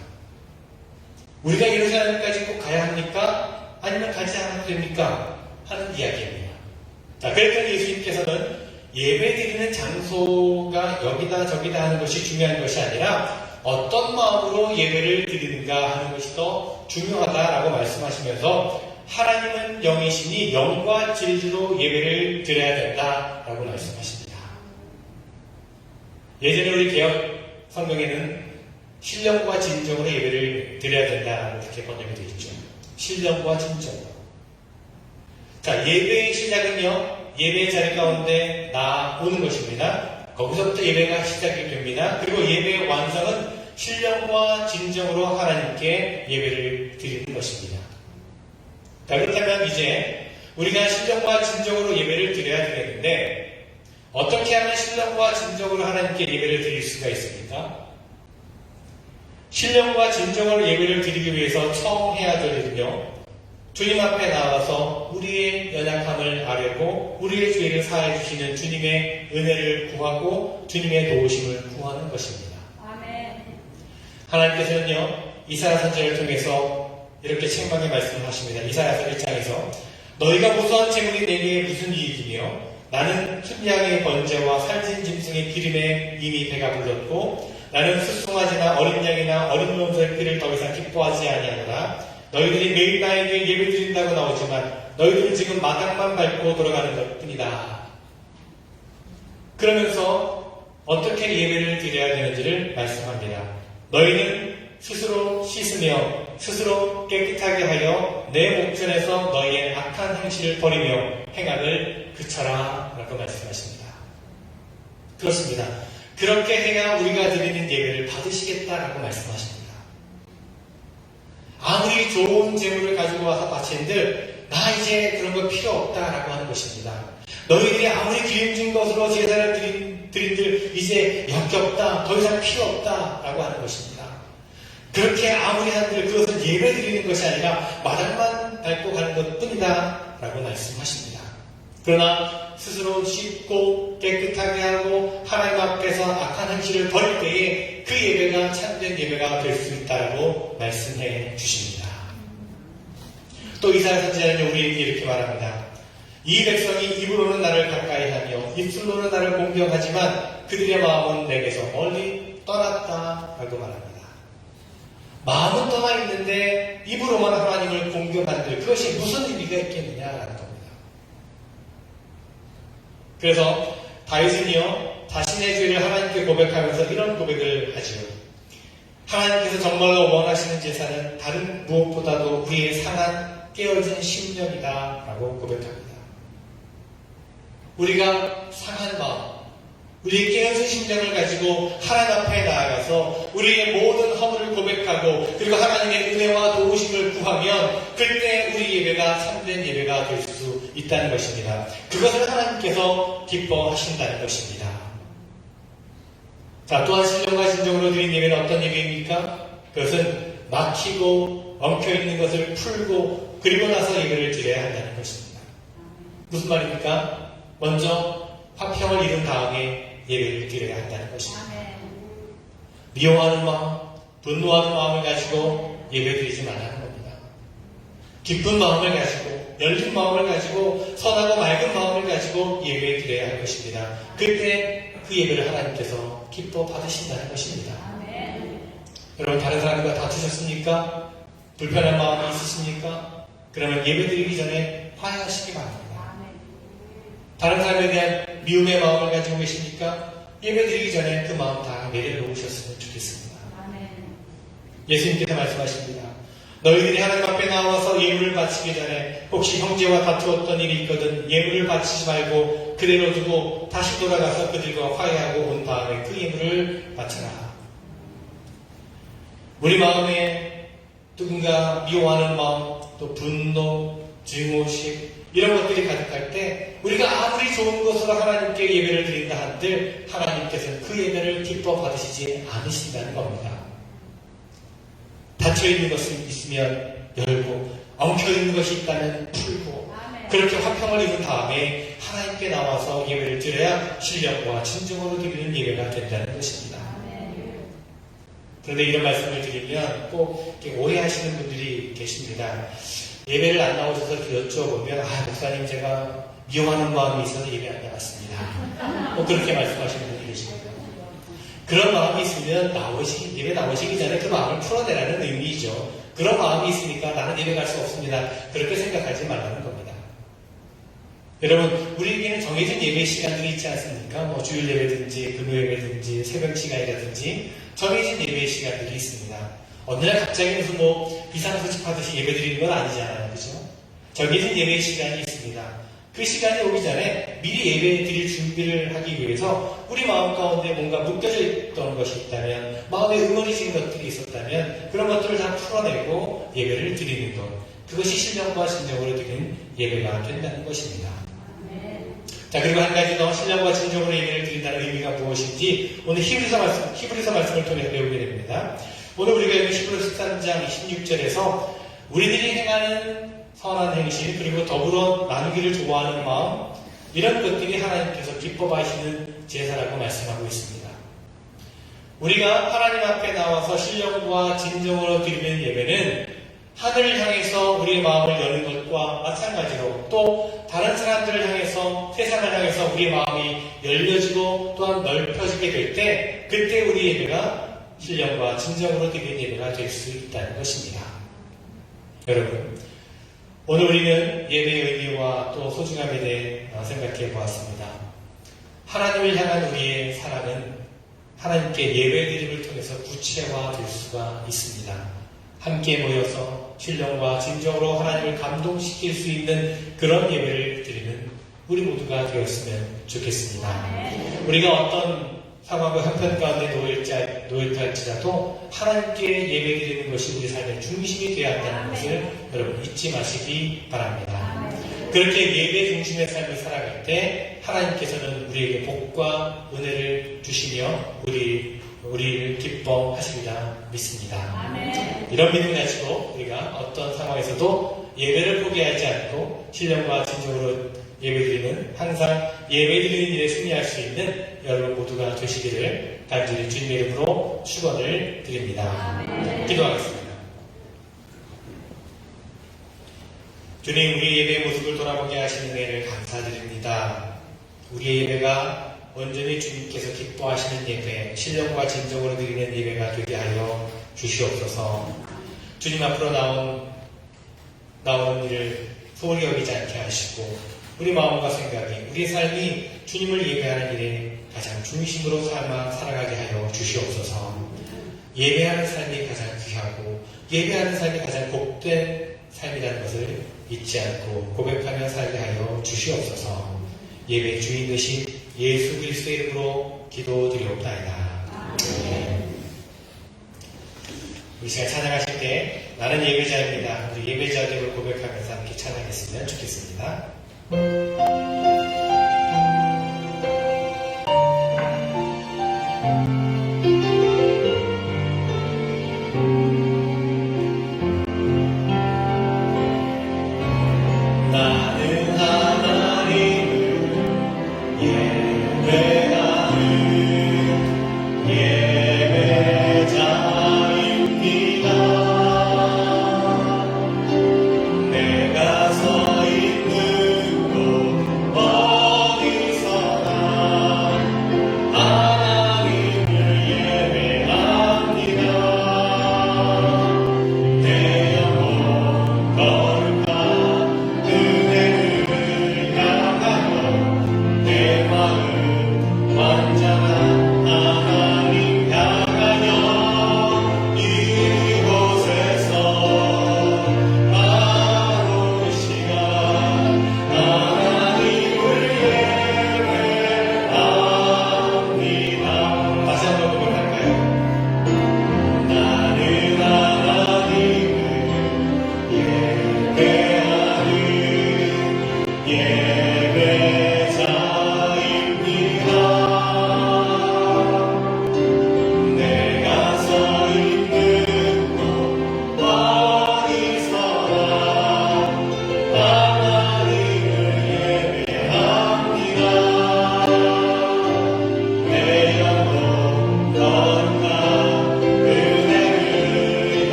우리가 예루살렘까지 꼭 가야 합니까? 아니면 가지 않아도 됩니까? 하는 이야기입니다. 자, 그랬더니 예수님께서는 예배 드리는 장소가 여기다 저기다 하는 것이 중요한 것이 아니라 어떤 마음으로 예배를 드리는가 하는 것이 더 중요하다라고 말씀하시면서 하나님은 영이시니 영과 진리로 예배를 드려야 된다라고 말씀하십니다. 예전에 우리 개혁 성경에는 신령과 진정으로 예배를 드려야 된다 이렇게 번역이 되어 있죠. 신령과 진정으로. 자, 예배의 시작은요, 예배의 자리 가운데 나오는 것입니다. 거기서부터 예배가 시작이 됩니다. 그리고 예배의 완성은 신령과 진정으로 하나님께 예배를 드리는 것입니다. 자, 그렇다면 이제 우리가 신령과 진정으로 예배를 드려야 되겠는데 어떻게 하면 신령과 진정으로 하나님께 예배를 드릴 수가 있습니까? 신령과 진정으로 예배를 드리기 위해서 처음 해야 될 일은요, 주님 앞에 나와서 우리의 연약함을 아뢰고 우리의 죄를 사해 주시는 주님의 은혜를 구하고 주님의 도우심을 구하는 것입니다. 아멘. 하나님께서는요, 이사야 선지자를 통해서 이렇게 책망의 말씀을 하십니다. 이사야서 1장에서 너희가 무수한 재물이 내게 무슨 이익이며 나는 춘향의 번제와 살진 짐승의 기름에 이미 배가 불렀고 나는 수송아지나 어린 양이나 어린 놈의 피를 더 이상 기뻐하지 아니하노라. 너희들이 매일 나에게 예배 드린다고 나오지만 너희들은 지금 마당만 밟고 돌아가는 것 뿐이다. 그러면서 어떻게 예배를 드려야 되는지를 말씀합니다. 너희는 스스로 씻으며 스스로 깨끗하게 하여 내 목전에서 너희의 악한 행실을 버리며 행악을 그쳐라 라고 말씀하십니다. 그렇습니다. 그렇게 해야 우리가 드리는 예배를 받으시겠다라고 말씀하십니다. 아무리 좋은 재물을 가지고 와서 바친들 나 이제 그런 거 필요 없다라고 하는 것입니다. 너희들이 아무리 기름진 것으로 제사를 드린들 이제 역겹다, 더 이상 필요 없다라고 하는 것입니다. 그렇게 아무리 한들 그것은 예배 드리는 것이 아니라 마당만 밟고 가는 것 뿐이다 라고 말씀하십니다. 그러나 스스로 씻고 깨끗하게 하고 하나님 앞에서 악한 행실을 버릴 때에 그 예배가 참된 예배가 될 수 있다고 말씀해 주십니다. 또 이사야 선지자는 우리에게 이렇게 말합니다. 이 백성이 입으로는 나를 가까이 하며 입술로는 나를 공경하지만 그들의 마음은 내게서 멀리 떠났다 라고 말합니다. 마음은 떠나 있는데 입으로만 하나님을 공경하는데 그것이 무슨 의미가 있겠느냐라는 겁니다. 그래서 다윗은요 자신의 죄를 하나님께 고백하면서 이런 고백을 하지요. 하나님께서 정말로 원하시는 제사는 다른 무엇보다도 우리의 상한 깨어진 심령이다 라고 고백합니다. 우리가 상한 마음, 우리의 깨어진 심령을 가지고 하나님 앞에 나아가서 우리의 모든 허물을 고백하고 그리고 하나님의 은혜와 도우심을 구하면 그때 우리 예배가 참된 예배가 될 수 있다는 것입니다. 그것을 하나님께서 기뻐하신다는 것입니다. 자, 또한 신령과 진정으로 드린 예배는 어떤 예배입니까? 그것은 막히고 엉켜있는 것을 풀고 그리고 나서 예배를 드려야 한다는 것입니다. 무슨 말입니까? 먼저 화평을 이룬 다음에 예배를 드려야 한다는 것입니다. 미워하는 마음, 분노하는 마음을 가지고 예배 드리지 말라는 겁니다. 기쁜 마음을 가지고 열린 마음을 가지고 선하고 맑은 마음을 가지고 예배 드려야 할 것입니다. 그때 그 예배를 하나님께서 기뻐 받으신다는 것입니다. 여러분 다른 사람과 다투셨습니까? 불편한 마음이 있으십니까? 그러면 예배 드리기 전에 화해하시기 바랍니다. 다른 사람에 대한 미움의 마음을 가지고 계십니까? 예배 드리기 전에 그 마음 다 내려놓으셨으면 좋겠습니다. 예수님께서 말씀하십니다. 너희들이 하나님 앞에 나와서 예물을 바치기 전에 혹시 형제와 다투었던 일이 있거든 예물을 바치지 말고 그대로 두고 다시 돌아가서 그들과 화해하고 온 다음에 그 예물을 바쳐라. 우리 마음에 누군가 미워하는 마음, 또 분노, 증오심 이런 것들이 가득할 때 우리가 아무리 좋은 것으로 하나님께 예배를 드린다 한들 하나님께서는 그 예배를 기뻐 받으시지 않으신다는 겁니다. 닫혀있는 것이 있으면 열고 엉켜있는 것이 있다면 풀고 그렇게 화평을 이룬 다음에 하나님께 나와서 예배를 드려야 신령과 진정으로 드리는 예배가 된다는 것입니다. 그런데 이런 말씀을 드리면 꼭 이렇게 오해하시는 분들이 계십니다. 예배를 안 나오셔서 여쭤보면 목사님 제가 미워하는 마음이 있어서 예배 안 나갔습니다. 꼭 그렇게 말씀하시는 분들이 계십니다. 그런 마음이 있으면 예배 나오시기 전에 그 마음을 풀어내라는 의미이죠. 그런 마음이 있으니까 나는 예배 갈 수 없습니다. 그렇게 생각하지 말라는 겁니다. 여러분 우리에게는 정해진 예배 시간들이 있지 않습니까? 뭐 주일 예배든지 금요 예배든지 새벽 시간이라든지 정해진 예배 시간들이 있습니다. 어느 날 갑자기 무슨 비상소집하듯이 예배 드리는 건 아니잖아요. 그죠? 정해진 예배 시간이 있습니다. 그 시간이 오기 전에 미리 예배 드릴 준비를 하기 위해서 우리 마음 가운데 뭔가 묶여져 있던 것이 있다면 마음에 응어리진 것들이 있었다면 그런 것들을 다 풀어내고 예배를 드리는 것 그것이 신령과 진정으로 드리는 예배가 된다는 것입니다. 자 그리고 한 가지 더 신령과 진정으로 예배를 드린다는 의미가 무엇인지 오늘 히브리서 말씀을 통해서 배우게 됩니다. 오늘 우리가 읽은 히브리서 13장 26절에서 우리들이 행하는 선한 행실, 그리고 더불어 나누기를 좋아하는 마음, 이런 것들이 하나님께서 기뻐하시는 제사라고 말씀하고 있습니다. 우리가 하나님 앞에 나와서 신령과 진정으로 드리는 예배는 하늘을 향해서 우리의 마음을 여는 것과 마찬가지로 또 다른 사람들을 향해서, 세상을 향해서 우리의 마음이 열려지고 또한 넓혀지게 될 때, 그때 우리 예배가 신령과 진정으로 드리는 예배가 될 수 있다는 것입니다. 여러분, 오늘 우리는 예배의 의미와 또 소중함에 대해 생각해 보았습니다. 하나님을 향한 우리의 사랑은 하나님께 예배드림을 통해서 구체화될 수가 있습니다. 함께 모여서 신령과 진정으로 하나님을 감동시킬 수 있는 그런 예배를 드리는 우리 모두가 되었으면 좋겠습니다. 우리가 어떤 상황과 형편 가운데 놓였다 할지라도 하나님께 예배드리는 것이 우리 삶의 중심이 되어야 한다는 것을 여러분 잊지 마시기 바랍니다. 그렇게 예배 중심의 삶을 살아갈 때 하나님께서는 우리에게 복과 은혜를 주시며 우리를 기뻐하시리라 믿습니다. 이런 믿음 가지고 우리가 어떤 상황에서도 예배를 포기하지 않고 신령과 진정으로 예배드리는, 항상 예배드리는 일에 승리할 수 있는 여러분 모두가 되시기를 간절히 주님의 이름으로 축원을 드립니다. 기도하겠습니다. 주님, 우리의 예배의 모습을 돌아보게 하시는 은혜를 감사드립니다. 우리의 예배가 온전히 주님께서 기뻐하시는 예배, 신령과 진정으로 드리는 예배가 되게 하여 주시옵소서. 주님 앞으로 나오는 일을 소홀히 여기지 않게 하시고, 우리 마음과 생각이, 우리의 삶이 주님을 예배하는 일에 가장 중심으로 살아가게 하여 주시옵소서. 예배하는 삶이 가장 귀하고 예배하는 삶이 가장 복된 삶이라는 것을 잊지 않고 고백하며 살게 하여 주시옵소서. 예배 주인 되신 예수 그리스도의 이름으로 기도드리옵나이다. 우리 시간 찬양하실 때 나는 예배자입니다. 우리 예배자됨을 고백하면서 함께 찬양했으면 좋겠습니다. 내가 서 있는 곳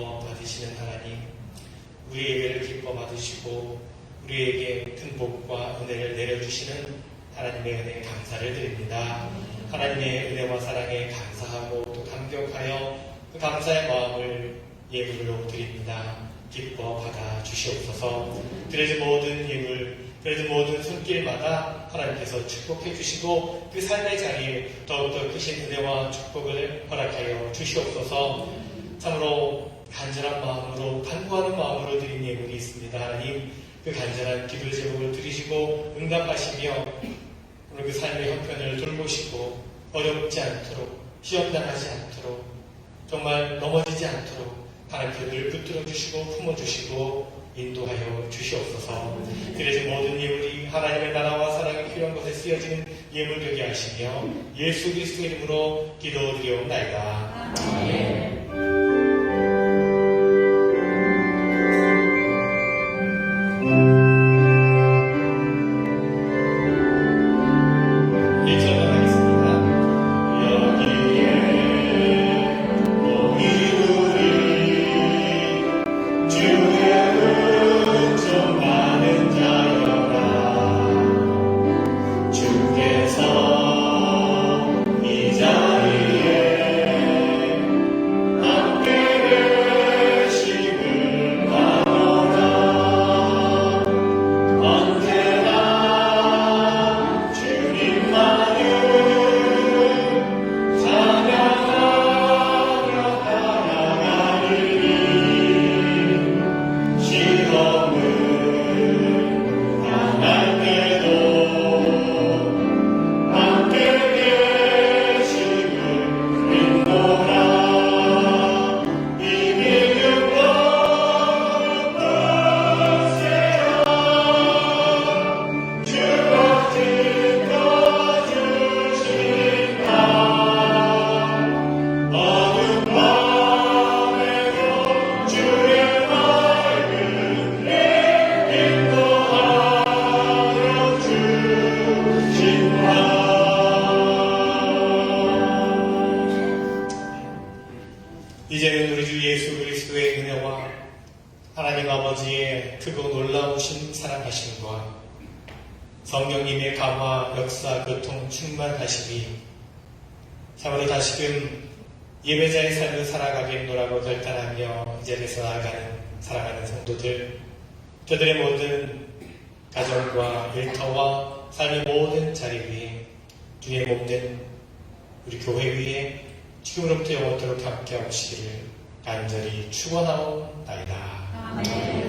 기뻐 받으시는 하나님, 우리 예배를 기뻐 받으시고 우리에게 큰 복과 은혜를 내려주시는 하나님의 은혜에 감사를 드립니다. 하나님의 은혜와 사랑에 감사하고 또 감격하여 그 감사의 마음을 예물로 드립니다. 기뻐 받아 주시옵소서. 드려진 모든 예물, 드려진 모든 손길마다 하나님께서 축복해 주시고 그 삶의 자리에 더욱더 크신 은혜와 축복을 허락하여 주시옵소서. 참으로 간절한 마음으로 간구하는 마음으로 드린 예물이 있습니다. 하나님, 그 간절한 기도 제목을 들으시고 응답하시며 오늘 그 삶의 형편을 돌보시고 어렵지 않도록, 시험당하지 않도록, 정말 넘어지지 않도록 하나님께 늘 붙들어 주시고 품어주시고 인도하여 주시옵소서. 드려진 모든 예물이 하나님의 나라와 사랑이 필요한 곳에 쓰여지는 예물 되게 하시며 예수 그리스도의 이름으로 기도드리옵나이다. 아멘. 이제는 우리 주 예수 그리스도의 은혜와 하나님 아버지의 크고 놀라우신 사랑하심과 성령님의 감화, 역사, 교통, 충만하심이 참으로 다시금 예배자의 삶을 살아가겠노라고 결단하며 이 자리에서 나아가는 사랑하는 성도들, 저들의 모든 가정과 일터와 삶의 모든 자리 위에 주의 몸된 우리 교회 위에 지금으로부터 영원토록 함께 하시기를 간절히 축원하옵나이다. 아멘.